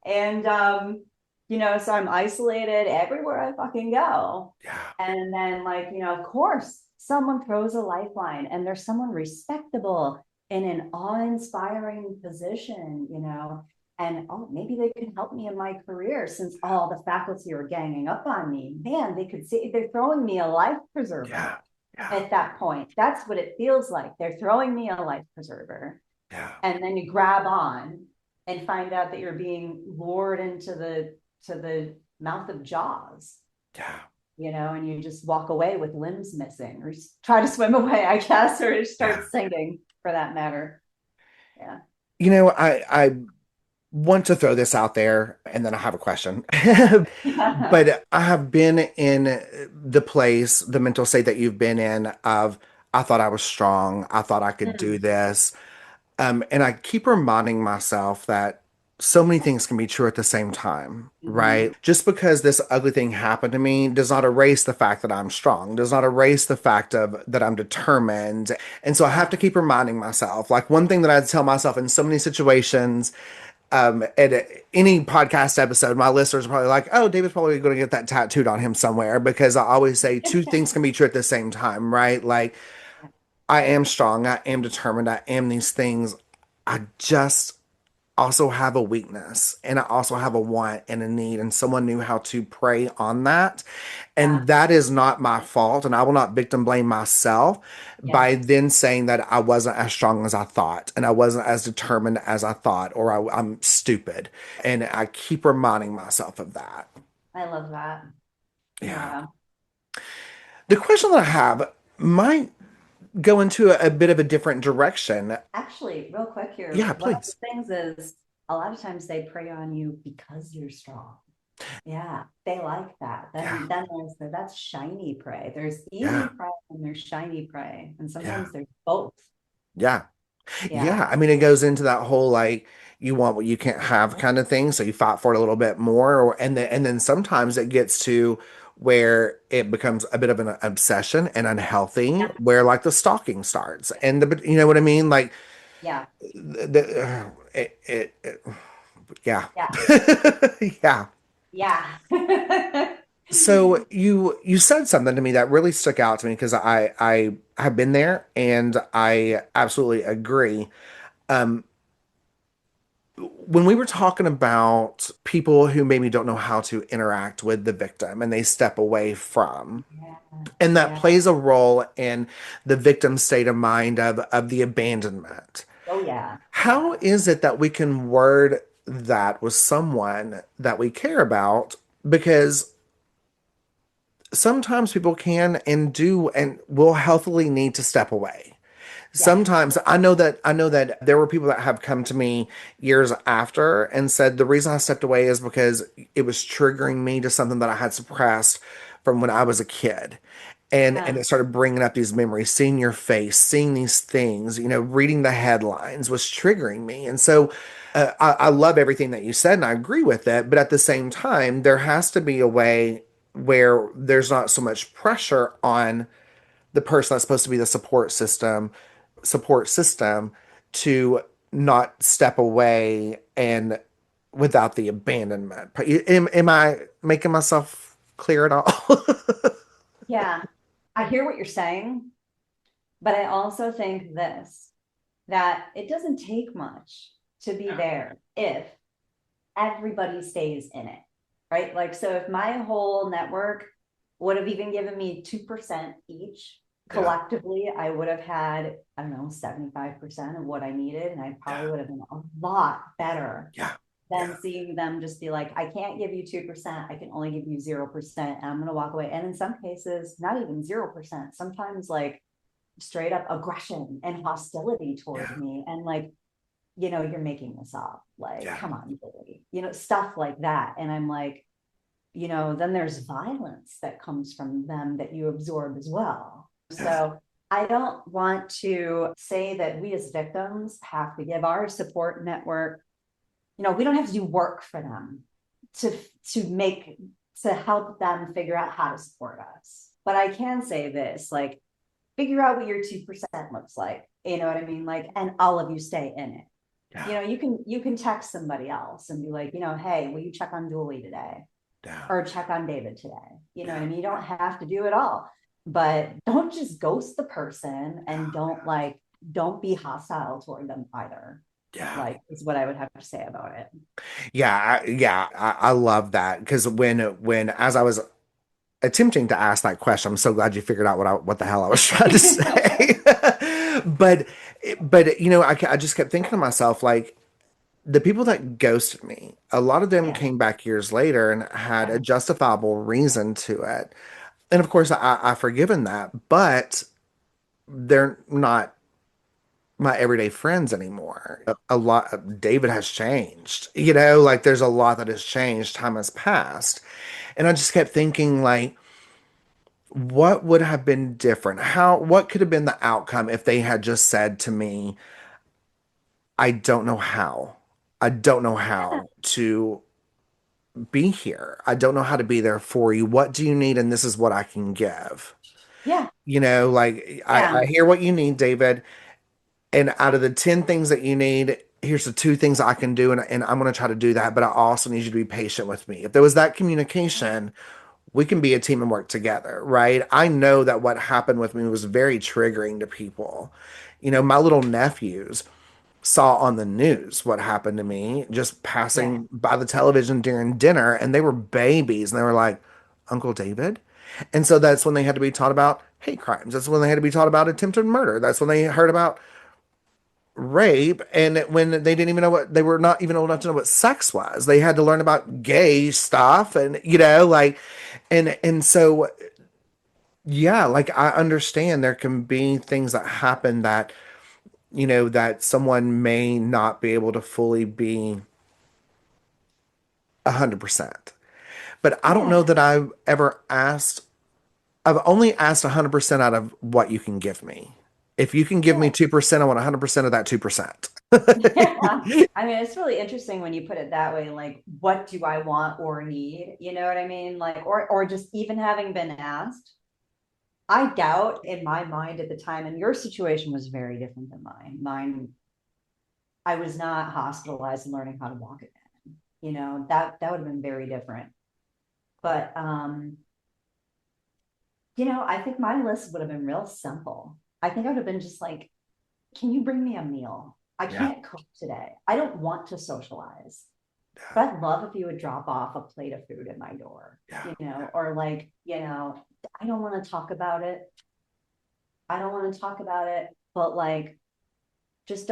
And so I'm isolated everywhere I fucking go. Yeah. And then like, of course, someone throws a lifeline and there's someone respectable in an awe-inspiring position, and oh, maybe they could help me in my career since all the faculty are ganging up on me. Man, they could see they're throwing me a life preserver Yeah. Yeah. at that point. That's what it feels like. They're throwing me a life preserver, Yeah. and then you grab on and find out that you're being lured into the mouth of jaws, Yeah. and you just walk away with limbs missing, or try to swim away, I guess, or just Yeah. start singing for that matter. Yeah. I want to throw this out there and then I have a question. But I have been in the mental state that you've been in of I thought I was strong. I thought I could do Mm, this. And I keep reminding myself that so many things can be true at the same time, right? mhm. Just because this ugly thing happened to me does not erase the fact that I'm strong, does not erase the fact of that I'm determined. And so I have Yeah. to keep reminding myself. Like one thing that I tell myself in so many situations, at any podcast episode, my listeners are probably like, oh, David's probably going to get that tattooed on him somewhere because I always say two things can be true at the same time, right? Like I am strong, I am determined, I am these things. I just also have a weakness and I also have a want and a need, and someone knew how to prey on that. Yeah. And that is not my fault. And I will not victim blame myself Yeah. by then saying that I wasn't as strong as I thought and I wasn't as determined as I thought, or I'm stupid. And I keep reminding myself of that. I love that. Yeah. Yeah. The question that I have might go into a bit of a different direction. Actually, real quick here, Yeah, one of the please. things is a lot of times they prey on you because you're strong. Yeah, they like that. Yeah, Then that's shiny prey. There's yeah, easy prey and there's shiny prey. And yeah, sometimes there's both. yeah. Yeah. Yeah, I mean, it goes into that whole like you want what you can't have kind of thing, so you fight for it a little bit more, and then sometimes it gets to where it becomes a bit of an obsession and unhealthy, Yeah. where like the stalking starts, and the you know what I mean, like Yeah. it yeah, Yeah. yeah. Yeah. So you said something to me that really stuck out to me because I have been there and I absolutely agree. Um, when we were talking about people who maybe don't know how to interact with the victim and they step away from, Yeah. and that Yeah. plays a role in the victim's state of mind of the abandonment. Oh yeah. How Yeah. is it that we can word that with someone that we care about? Because sometimes people can and do and will healthily need to step away. Yeah. Sometimes I know that there were people that have come to me years after and said the reason I stepped away is because it was triggering me to something that I had suppressed from when I was a kid. And Yeah. it started bringing up these memories, seeing your face, seeing these things, reading the headlines was triggering me. And so I love everything that you said and I agree with it. But at the same time, there has to be a way where there's not so much pressure on the person that's supposed to be the support system to not step away and without the abandonment. Am I making myself clear at all? Yeah. I hear what you're saying, but I also think this, that it doesn't take much to be there if everybody stays in it, right? Like, so if my whole network would have even given me 2% each Yeah, collectively, I would have had, I don't know, 75% of what I needed. And I yeah, probably would have been a lot better yeah, than yeah, seeing them just be like, I can't give you 2%. I can only give you 0%. And I'm going to walk away. And in some cases, not even 0%, sometimes like straight up aggression and hostility yeah, toward me. And like, you're making this up. Like, yeah, come on, Billy, stuff like that. And I'm like, then there's violence that comes from them that you absorb as well. yeah, So I don't want to say that we as victims have to give our support network, we don't have to do work for them to to make to help them figure out how to support us. But I can say this, like, figure out what your 2% looks like. You know what I mean? Like, and all of you stay in it. yeah, You can text somebody else and be like, hey, will you check on Julie today? yeah, Or check on David today. You know what I yeah, mean? You don't have to do it all, but don't just ghost the person and don't be hostile toward them either. yeah. Like, is what I would have to say about it. I love that because when as I was attempting to ask that question, I'm so glad you figured out what the hell I was trying to say. but I just kept thinking to myself like the people that ghosted me, a lot of them Yeah. came back years later and had a Yeah. justifiable reason to it. And of course, I've forgiven that, but they're not my everyday friends anymore. A lot, David has changed, like there's a lot that has changed. Time has passed. And I just kept thinking, like, what would have been different? What could have been the outcome if they had just said to me, I don't know how. I don't know how to be here. I don't know how to be there for you. What do you need? And this is what I can give. Yeah. Like I Yeah. hear what you need, David. And out of the 10 things that you need, here's the two things I can do. And I'm going to try to do that. But I also need you to be patient with me. If there was that communication, we can be a team and work together, right? I know that what happened with me was very triggering to people. My little nephews saw on the news what happened to me just Yeah. passing by the television during dinner, and they were babies, and they were like, Uncle David? And so that's when they had to be taught about hate crimes. That's when they had to be taught about attempted murder. That's when they heard about rape. And when they didn't even know they were not even old enough to know what sex was. They had to learn about gay stuff and, like, and so yeah, like I understand there can be things that happen that that someone may not be able to fully be 100%. but I don't know Yeah. that I've ever asked. I've only asked 100% out of what you can give me. If you can give me Yeah. 2%, I want 100% of that 2%. Yeah. I mean, it's really interesting when you put it that way, like, what do I want or need? You know what I mean? Like, or just even having been asked, I doubt in my mind at the time, and your situation was very different than mine. I was not hospitalized and learning how to walk again. That would have been very different. But I think my list would have been real simple. I think I would have been just like, can you bring me a meal? I Yeah, can't cook today. I don't want to socialize. yeah, But I'd love if you would drop off a plate of food at my door, yeah, or like, I don't want to talk about it. I don't want to talk about it, but like, just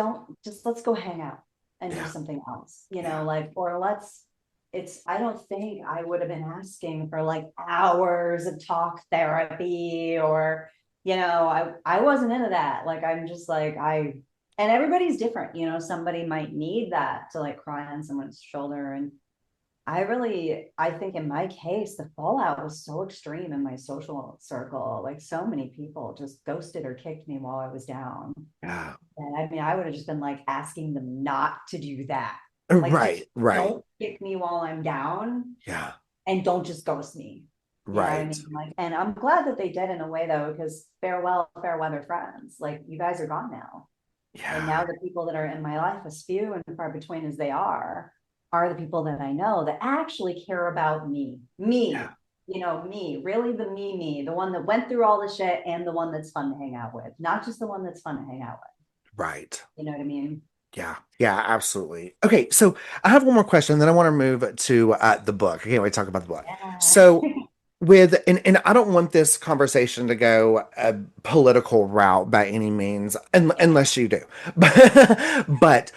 let's go hang out and do yeah, something else, yeah, like, or I don't think I would have been asking for like hours of talk therapy or, I wasn't into that. Like, I'm just like, and everybody's different, somebody might need that to like cry on someone's shoulder. And I think in my case, the fallout was so extreme in my social circle. Like, so many people just ghosted or kicked me while I was down. yeah. And I mean, I would have just been like asking them not to do that. Like, just Right, right. don't kick me while I'm down Yeah, and don't just ghost me. You know what I right. mean? Like, and I'm glad that they did in a way though, because farewell, fair weather friends. Like, you guys are gone now. And Yeah, now the people that are in my life, as few and far between as they are the people that I know that actually care about me. yeah, Me, really the me, the one that went through all the shit and the one that's fun to hang out with, not just the one that's fun to hang out with. right. You know what I mean? Yeah, yeah, absolutely. Okay, so I have one more question, then I want to move to the book. I can't wait to talk about the book. Yeah. So, and I don't want this conversation to go a political route by any means, unless you do. But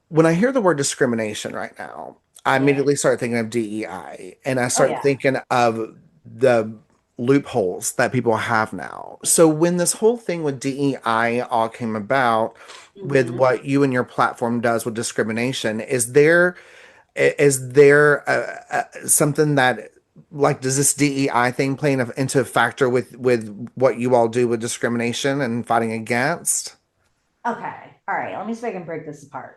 when I hear the word discrimination right now, I Yeah. immediately start thinking of DEI, and I Oh, start yeah. thinking of the loopholes that people have now. So when this whole thing with DEI all came about, with Mm-hmm. what you and your platform does with discrimination, is there something that, like, does this DEI thing play into a factor with what you all do with discrimination and fighting against? Okay. All right. Let me see if I can break this apart.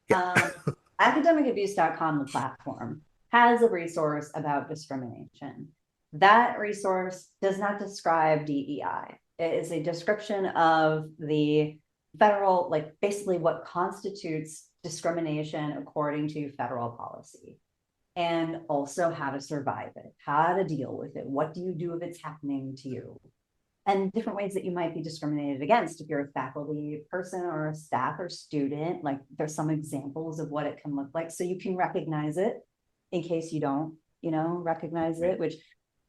Yeah, Um, academicabuse.com, the platform, has a resource about discrimination. That resource does not describe DEI. It is a description of the federal, like, basically what constitutes discrimination according to federal policy, and also how to survive it, how to deal with it. What do you do if it's happening to you? And different ways that you might be discriminated against if you're a faculty person or a staff or student. Like, there's some examples of what it can look like, so you can recognize it in case you don't recognize it, which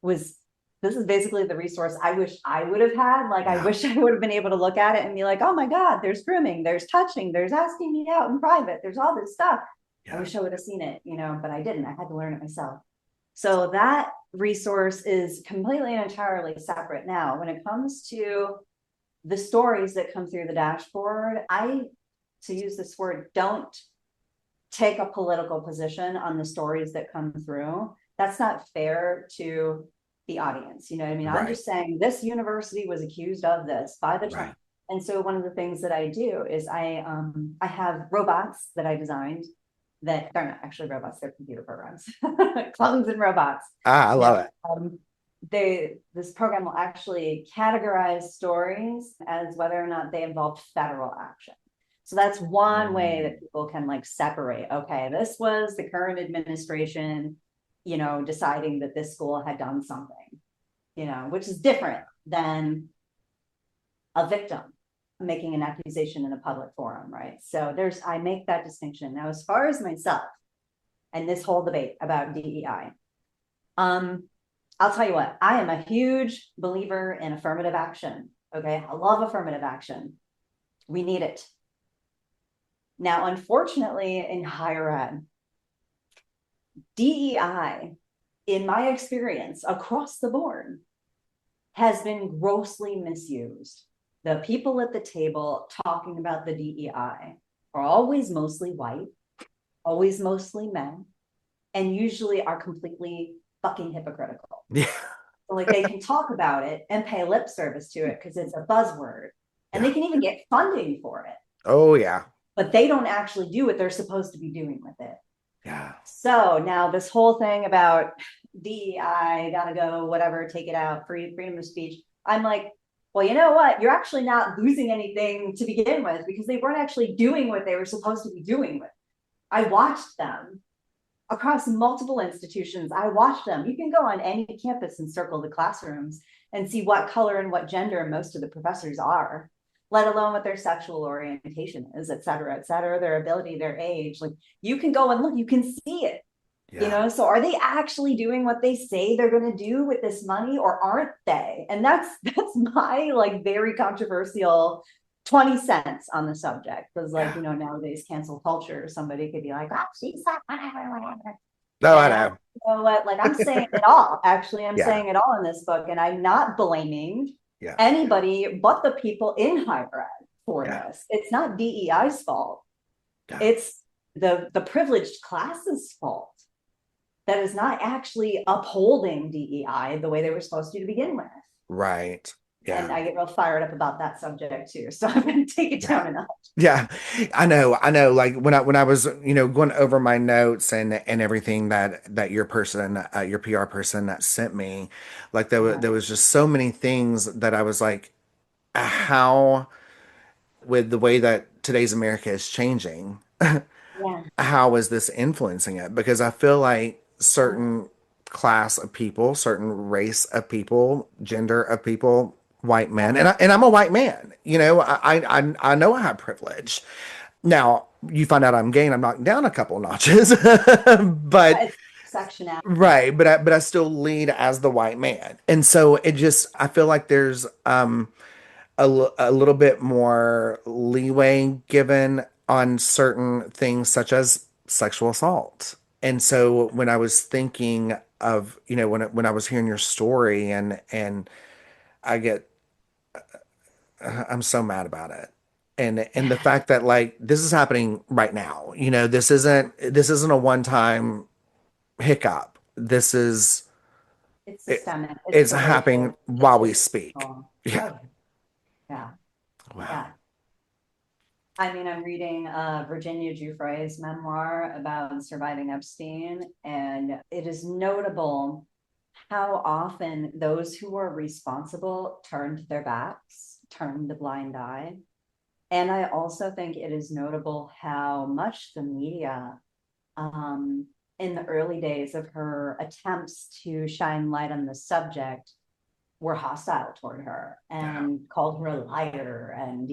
was this is basically the resource I wish I would have had. Like, I yeah, wish I would have been able to look at it and be like, oh my god, there's grooming, there's touching, there's asking me out in private, there's all this stuff. I yeah, wish I would have seen it, but I didn't. I had to learn it myself. So that resource is completely and entirely separate. Now, when it comes to the stories that come through the dashboard, to use this word, don't take a political position on the stories that come through. That's not fair to the audience. You know what I mean? I'm right, just saying this university was accused of this by the Trump. right. And so one of the things that I do is I have robots that I designed that they're not actually robots, they're computer programs, clones and robots. Ah, I Now, love it. this program will actually categorize stories as whether or not they involve federal action. So that's one way Mm, that people can like separate. Okay, this was the current administration, deciding that this school had done something, which is different than a victim making an accusation in a public forum, right? So I make that distinction. Now, as far as myself and this whole debate about DEI, I'll tell you what, I am a huge believer in affirmative action. Okay, I love affirmative action. We need it. Now, unfortunately, in higher ed, DEI, in my experience across the board, has been grossly misused. The people at the table talking about the DEI are always mostly white, always mostly men, and usually are completely fucking hypocritical. Yeah. So, like, they can talk about it and pay lip service to it because it's a buzzword, and they Yeah. can even get funding for it, Oh yeah. but they don't actually do what they're supposed to be doing with it. Yeah. So now this whole thing about DEI, gotta go, whatever, take it out, freedom of speech. I'm like, well, you know what? You're actually not losing anything to begin with because they weren't actually doing what they were supposed to be doing with. I watched them across multiple institutions. I watched them. You can go on any campus and circle the classrooms and see what color and what gender most of the professors are, let alone what their sexual orientation is, et cetera, their ability, their age. Like, you can go and look, you can see it. Yeah. So are they actually doing what they say they're going to do with this money, or aren't they? And that's my, like, very controversial 20 cents on the subject, because, like, Yeah. nowadays cancel culture, somebody could be like, oh, she's not, whatever. No, I And I'm, know. you know what, like, I'm saying it all. Actually, I'm Yeah. saying it all in this book, and I'm not blaming Yeah. anybody but the people in higher ed for Yeah. this. It's not DEI's fault. Yeah. It's the privileged class's fault that is not actually upholding DEI the way they were supposed to begin with. Right. And Yeah. I get real fired up about that subject too. So I'm going to take it Yeah. down a notch. Yeah, I know. I know. Like when I was, going over my notes and everything that your person, your PR person that sent me, like there was just so many things that I was like, how with the way that today's America is changing, Yeah. how is this influencing it? Because I feel like Yeah. certain class of people, certain race of people, gender of people, white men, and I'm a white man. I know I have privilege. Now you find out I'm gay and I'm knocked down a couple notches, but It's sectionality. right, but I still lead as the white man, and so it just I feel like there's a little bit more leeway given on certain things such as sexual assault. And so when I was thinking of, when I was hearing your story and I get I'm so mad about it. And the fact that like this is happening right now. This isn't a one-time hiccup. This is It's it, systemic. It's it's happening pervasive. while It's we speak. historical. Yeah. Oh, yeah. Wow. Yeah. I mean, I'm reading Virginia Giuffre's memoir about surviving Epstein, and it is notable how often those who are responsible turned their backs, turned a blind eye. And I also think it is notable how much the media, in the early days of her attempts to shine light on the subject, were hostile toward her Yeah. and called her a liar and,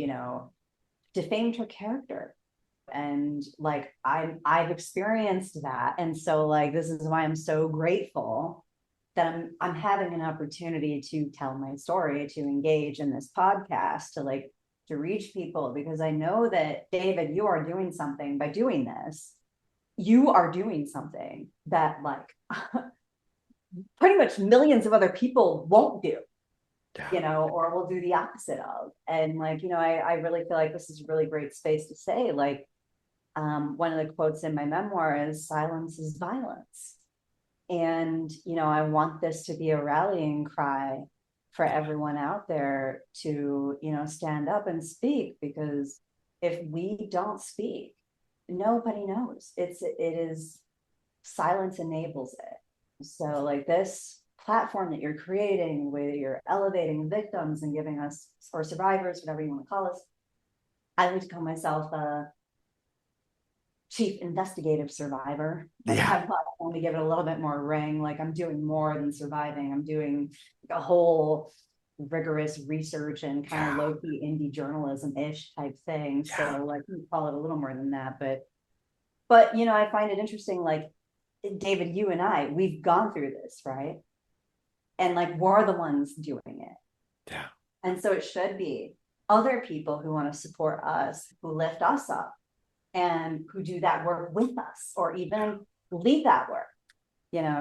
defamed her character. And, like, I've experienced that. And so, like, this is why I'm so grateful that I'm having an opportunity to tell my story, to engage in this podcast, to reach people, because I know that, David, you are doing something by doing this. You are doing something that, like, pretty much millions of other people won't do, Yeah. or will do the opposite of. And, like, I really feel like this is a really great space to say, like, one of the quotes in my memoir is silence is violence. And, I want this to be a rallying cry for everyone out there to, stand up and speak, because if we don't speak, nobody knows. It is silence enables it. So, like, this platform that you're creating, where you're elevating victims and giving us, or survivors, whatever you want to call us. I like to call myself a chief investigative survivor. Like, Yeah. I want to give it a little bit more ring. Like, I'm doing more than surviving. I'm doing a whole rigorous research and kind of Yeah. low-key indie journalism-ish type thing. Yeah. So, like, you call it a little more than that. But I find it interesting, like, David, you and we've gone through this, right? And, like, we're the ones doing it. Yeah. And so it should be other people who want to support us, who lift us up, and who do that work with us, or even lead that work.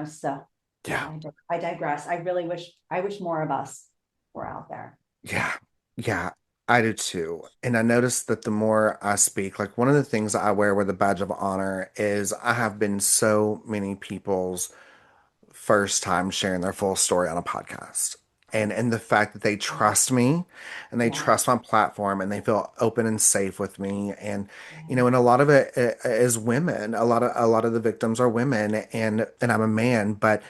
So Yeah. I digress. I wish more of us were out there. Yeah. Yeah. I do too. And I notice that the more I speak, like one of the things I wear with a badge of honor is I have been so many people's first time sharing their full story on a podcast. And the fact that they trust me and they Yeah. trust my platform and they feel open and safe with me. And Yeah. and a lot of it is women. A lot of the victims are women, and I'm a man, but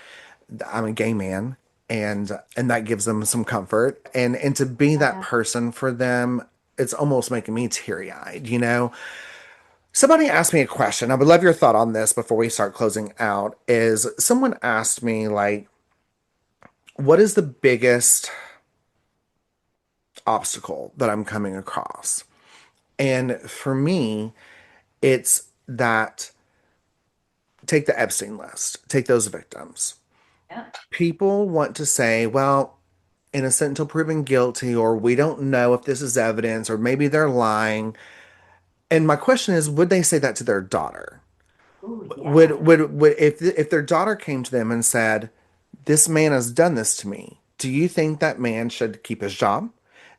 I'm a gay man, and that gives them some comfort. And to be that Yeah. person for them, it's almost making me teary-eyed. Somebody asked me a question. I would love your thought on this before we start closing out. Is someone asked me, like, what is the biggest obstacle that I'm coming across? And for me, it's that, take the Epstein list, take those victims. Yeah. People want to say, well, innocent until proven guilty, or we don't know if this is evidence, or maybe they're lying. And my question is, would they say that to their daughter? Oh, yeah. Would if their daughter came to them and said, "This man has done this to me," do you think that man should keep his job?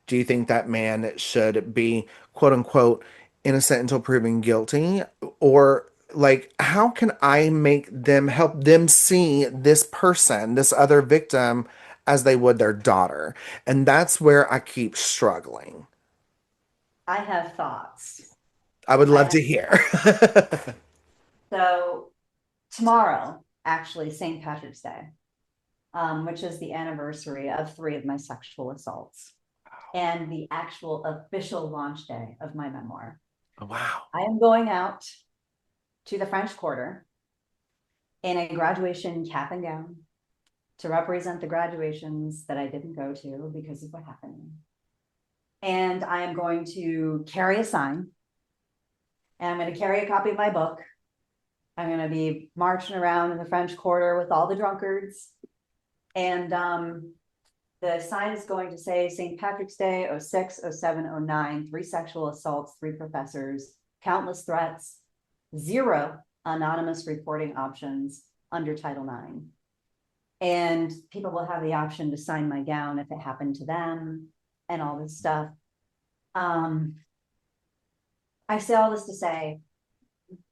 Do you think that man should be, quote unquote, innocent until proven guilty? Or, like, how can I make them, help them see this person, this other victim, as they would their daughter? And that's where I keep struggling. I have thoughts. I would I love have to hear. so tomorrow, actually, St. Patrick's Day, which is the anniversary of three of my sexual assaults and the actual official launch day of my memoir. Wow. I am going out to the French Quarter in a graduation cap and gown to represent the graduations that I didn't go to because of what happened. And I am going to carry a sign, and I'm going to carry a copy of my book. I'm going to be marching around in the French Quarter with all the drunkards. And the sign is going to say St. Patrick's Day, 06, 07, 09, three sexual assaults, three professors, countless threats, zero anonymous reporting options under Title IX. And people will have the option to sign my gown if it happened to them and all this stuff. I say all this to say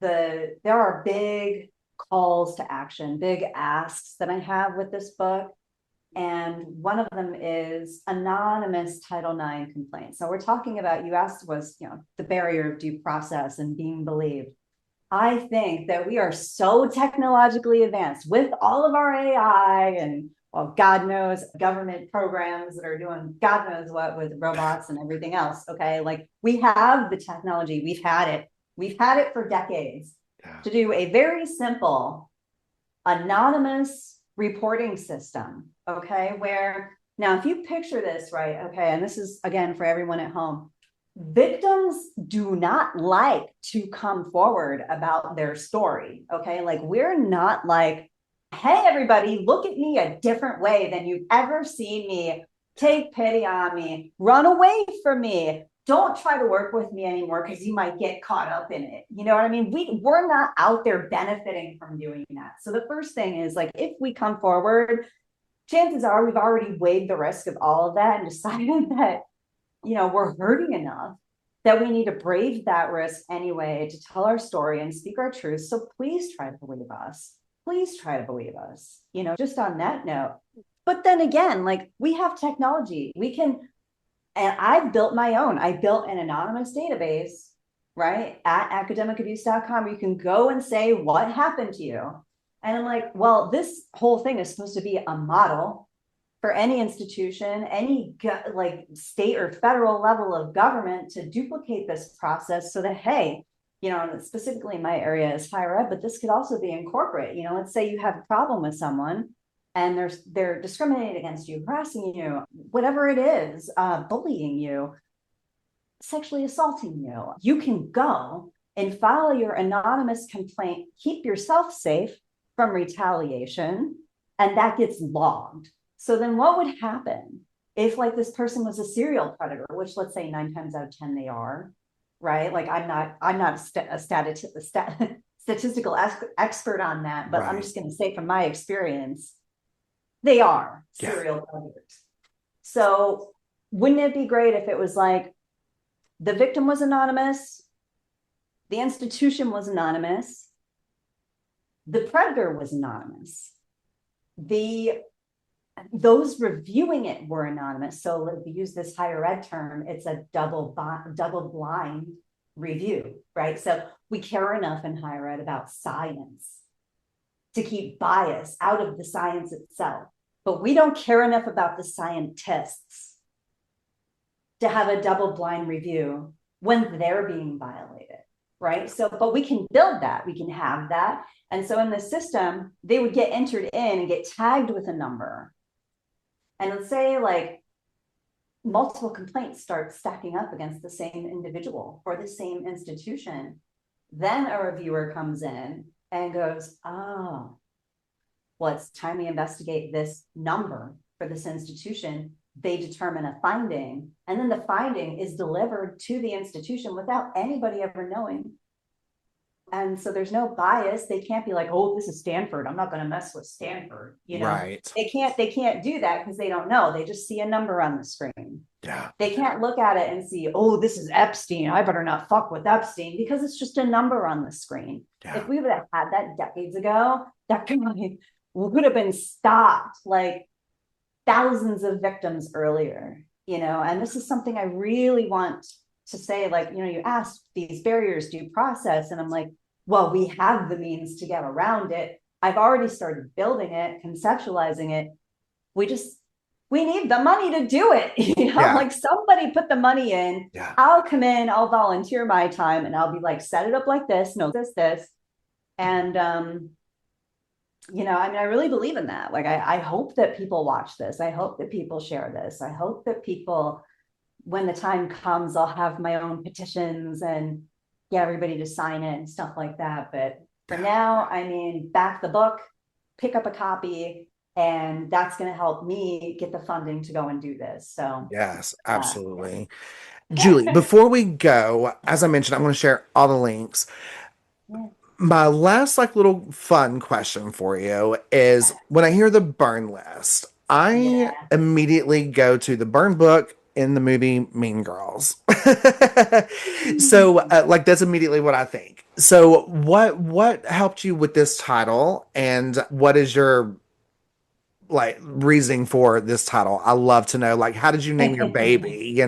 there are big calls to action, big asks that I have with this book. And one of them is anonymous Title IX complaints. So we're talking about, you asked was, the barrier of due process and being believed. I think that we are so technologically advanced with all of our AI and, well, God knows, government programs that are doing God knows what with robots and everything else. Okay. Like, we have the technology, we've had it. We've had it for decades Yeah. to do a very simple anonymous reporting system. Okay. Where now, if you picture this, right? Okay. And this is again for everyone at home. Victims do not like to come forward about their story. Okay. Like, we're not like, hey, everybody, look at me a different way than you've ever seen me. Take pity on me, run away from me. Don't try to work with me anymore because you might get caught up in it. You know what I mean? We're not out there benefiting from doing that. So the first thing is, like, if we come forward, chances are we've already weighed the risk of all of that and decided that, we're hurting enough that we need to brave that risk anyway to tell our story and speak our truth. So please try to believe us. Please try to believe us, just on that note. But then again, like, we have technology. We can, and I've built my own. I built an anonymous database, right, at academicabuse.com. You can go and say what happened to you. And I'm like, well, this whole thing is supposed to be a model for any institution, any like state or federal level of government to duplicate this process so that, hey, specifically in my area is higher ed, but this could also be in corporate. Let's say you have a problem with someone and they're discriminating against you, harassing you, whatever it is, bullying you, sexually assaulting you. You can go and file your anonymous complaint, keep yourself safe from retaliation, and that gets logged. So then what would happen if, like, this person was a serial predator, which let's say 9 times out of 10 they are, right? Like, I'm not a statistical expert on that, but I'm Right. just going to say from my experience, they are Yeah. serial predators. So wouldn't it be great if it was like, The victim was anonymous. The institution was anonymous. The predator was anonymous. The those reviewing it were anonymous. So if we use this higher ed term, it's a double blind review, right? So we care enough in higher ed about science to keep bias out of the science itself, but we don't care enough about the scientists to have a double blind review when they're being violated, right? So, but we can build that, we can have that. And so in the system, they would get entered in and get tagged with a number. And let's say like multiple complaints start stacking up against the same individual or the same institution. Then a reviewer comes in and goes, oh, well, it's time we investigate this number for this institution. They determine a finding, and then the finding is delivered to the institution without anybody ever knowing. And so there's no bias. They can't be like, oh, this is Stanford, I'm not going to mess with Stanford. Right. They can't do that because they don't know. They just see a number on the screen. Yeah. They can't look at it and see, oh, this is Epstein, I better not fuck with Epstein, because it's just a number on the screen. Yeah. If we would have had that decades ago, that guy would have been stopped like thousands of victims earlier, and this is something I really want to say. Like, you asked these barriers due process, and I'm like, well, we have the means to get around it. I've already started building it, conceptualizing it. We need the money to do it. Yeah. Like somebody put the money in. Yeah. I'll come in, I'll volunteer my time, and I'll be like, set it up like this, no, this. And I really believe in that. Like, I hope that people watch this. I hope that people share this. I hope that people, when the time comes, I'll have my own petitions and get everybody to sign it and stuff like that. But for now, back the book, pick up a copy, and that's going to help me get the funding to go and do this. So, Yes, absolutely. yeah. Julie, before we go, as I mentioned, I'm going to share all the links. Yeah. My last little fun question for you is when I hear the burn list, I Yeah. immediately go to the burn book in the movie Mean Girls. So that's immediately what I think. So what helped you with this title, and what is your reasoning for this title? I love to know, how did you name your baby?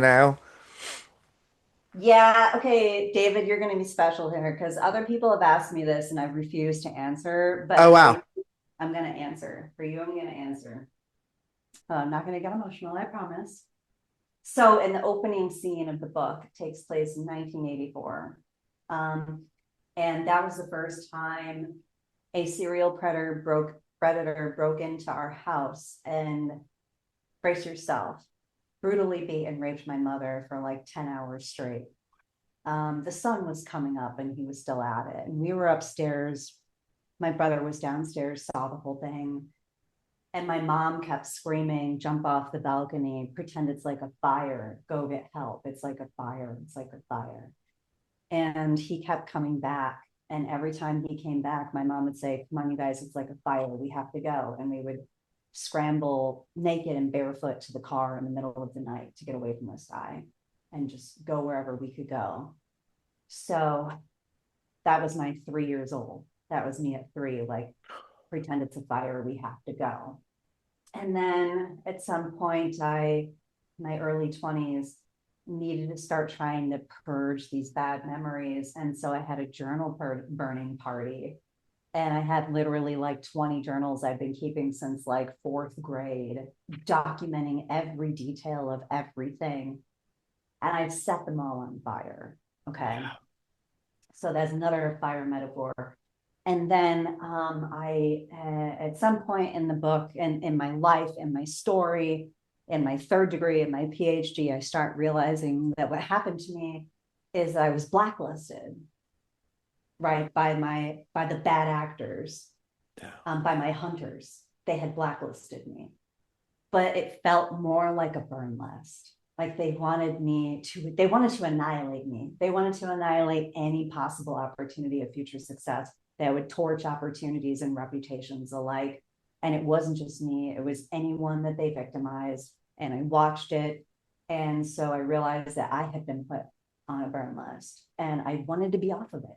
Yeah, okay, David, you're going to be special here because other people have asked me this and I've refused to answer. Oh But for wow. you, I'm going to answer. For you, I'm going to answer. I'm not going to get emotional, I promise. So, in the opening scene of the book, it takes place in 1984. And that was the first time a serial predator broke into our house and, brace yourself, brutally beat and raped my mother for like 10 hours straight. The sun was coming up and he was still at it. And we were upstairs. My brother was downstairs, saw the whole thing. And my mom kept screaming, jump off the balcony, pretend it's like a fire, go get help. It's like a fire, it's like a fire. And he kept coming back. And every time he came back, my mom would say, come on, you guys, it's like a fire, we have to go. And we would scramble naked and barefoot to the car in the middle of the night to get away from this guy and just go wherever we could go. So that was my 3 years old. That was me at 3, like, pretend it's a fire, we have to go. And then at some point, my early 20s, needed to start trying to purge these bad memories. And so I had a journal burning party. And I had literally like 20 journals I've been keeping since like 4th grade, documenting every detail of everything. And I've set them all on fire. Okay. So that's another fire metaphor. And then at some point in the book, and in my life, in my story, in my 3rd degree, in my PhD, I start realizing that what happened to me is I was blacklisted, right, by the bad actors, by my hunters. They had blacklisted me, but it felt more like a burn list. Like they wanted to annihilate me. They wanted to annihilate any possible opportunity of future success. They would torch opportunities and reputations alike. And it wasn't just me, it was anyone that they victimized. And I watched it. And so I realized that I had been put on a burn list. And I wanted to be off of it.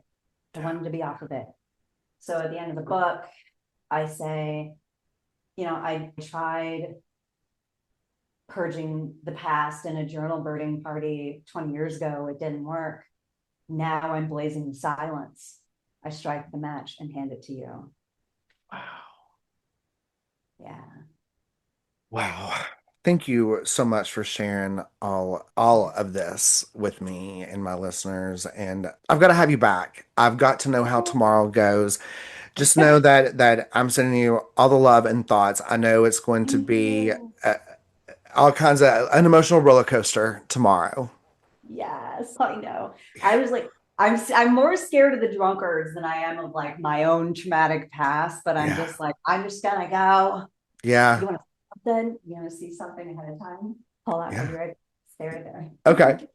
I Yeah. wanted to be off of it. So at the end of the book, I say, I tried purging the past in a journal burning party 20 years ago. It didn't work. Now I'm blazing the silence. I strike the match and hand it to you. Wow. Yeah. Wow. Thank you so much for sharing all of this with me and my listeners. And I've got to have you back. I've got to know how tomorrow goes. Just know that I'm sending you all the love and thoughts. I know it's going to Thank be you. all kinds of an emotional roller coaster tomorrow. Yes, I know. I was like, I'm more scared of the drunkards than I am of like my own traumatic past, but I'm Yeah. just like, I'm just gonna go. Yeah. You want to see something? You want to see something ahead of time? Hold on, I'll be Yeah. right. Stay right there. Okay.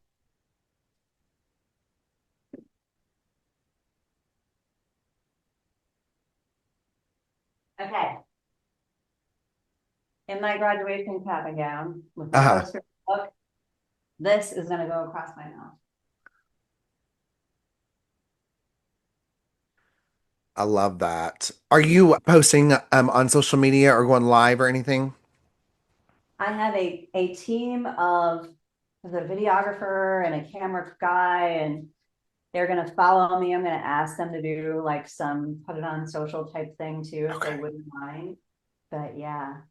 Okay. In my graduation cap and gown with my Uh-huh. poster book, this is gonna go across my mouth. I love that. Are you posting on social media or going live or anything? I have a team of the videographer and a camera guy, and they're gonna follow me. I'm gonna ask them to do like some put it on social type thing too, if they Okay. wouldn't mind. But yeah,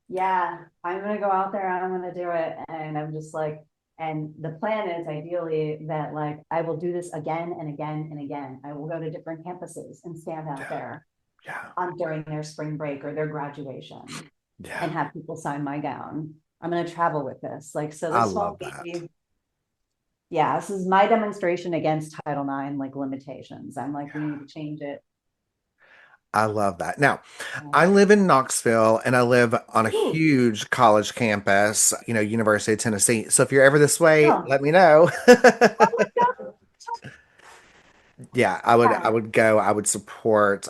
I'm gonna go out there and I'm gonna do it. And I'm just like, and the plan is ideally that like I will do this again and again and again. I will go to different campuses and stand out Yeah. there Yeah. on during their spring break or their graduation Yeah. and have people sign my gown. I'm gonna travel with this. Like, so I this love won't that. be, yeah, this is my demonstration against Title IX, like limitations. I'm like, we need to change it. I love that. Now, I live in Knoxville and I live on a Ooh, huge college campus, University of Tennessee. So if you're ever this way, oh, let me know. oh my God. Yeah, I Yeah. would go, I would support.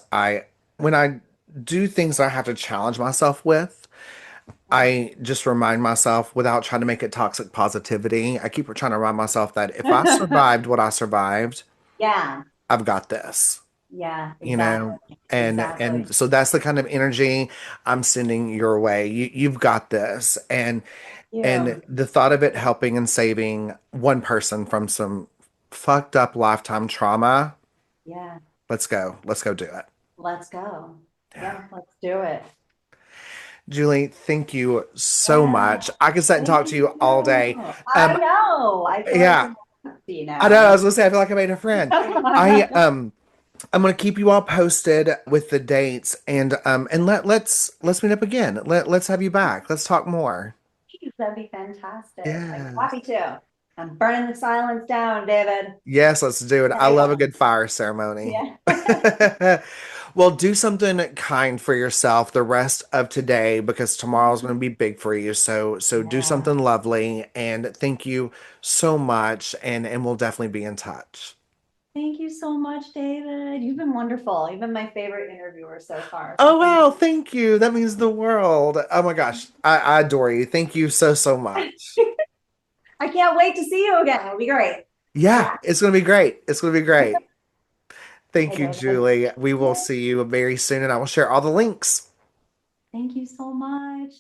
When I do things I have to challenge myself with, I just remind myself without trying to make it toxic positivity. I keep trying to remind myself that if I survived what I survived, Yeah, I've got this. yeah, you exactly. know and Exactly. so that's the kind of energy I'm sending your way. You've got this, and You. the thought of it helping and saving one person from some fucked up lifetime trauma. Yeah, Let's go do it. let's go. Yeah. Yeah, let's do it. Julie, thank you so Yeah. much. I could sit and Thank talk to you all day. you. I um know. I feel like yeah, I'm happy I know, I was now. gonna say I feel like I made a friend. I'm gonna keep you all posted with the dates, and let's meet up again. Let's have you back. Let's talk more. That'd be fantastic. I'd be Yes. happy to. I'm burning the silence down, David. Yes, let's do it. I Okay. love a good fire ceremony. Yeah. Well, do something kind for yourself the rest of today because tomorrow's going to be big for you. So do Yeah. something lovely, and thank you so much, and we'll definitely be in touch. Thank you so much, David. You've been wonderful. You've been my favorite interviewer so far. So Oh thank wow, thank you. That means the world. Oh my gosh. I adore you. Thank you so much. you. I can't wait to see you again. It'll be great. Yeah, Yeah. it's gonna be great. It's gonna be great. Hey, Thank you, David. Julie. We will Yeah. see you very soon, and I will share all the links. Thank you so much.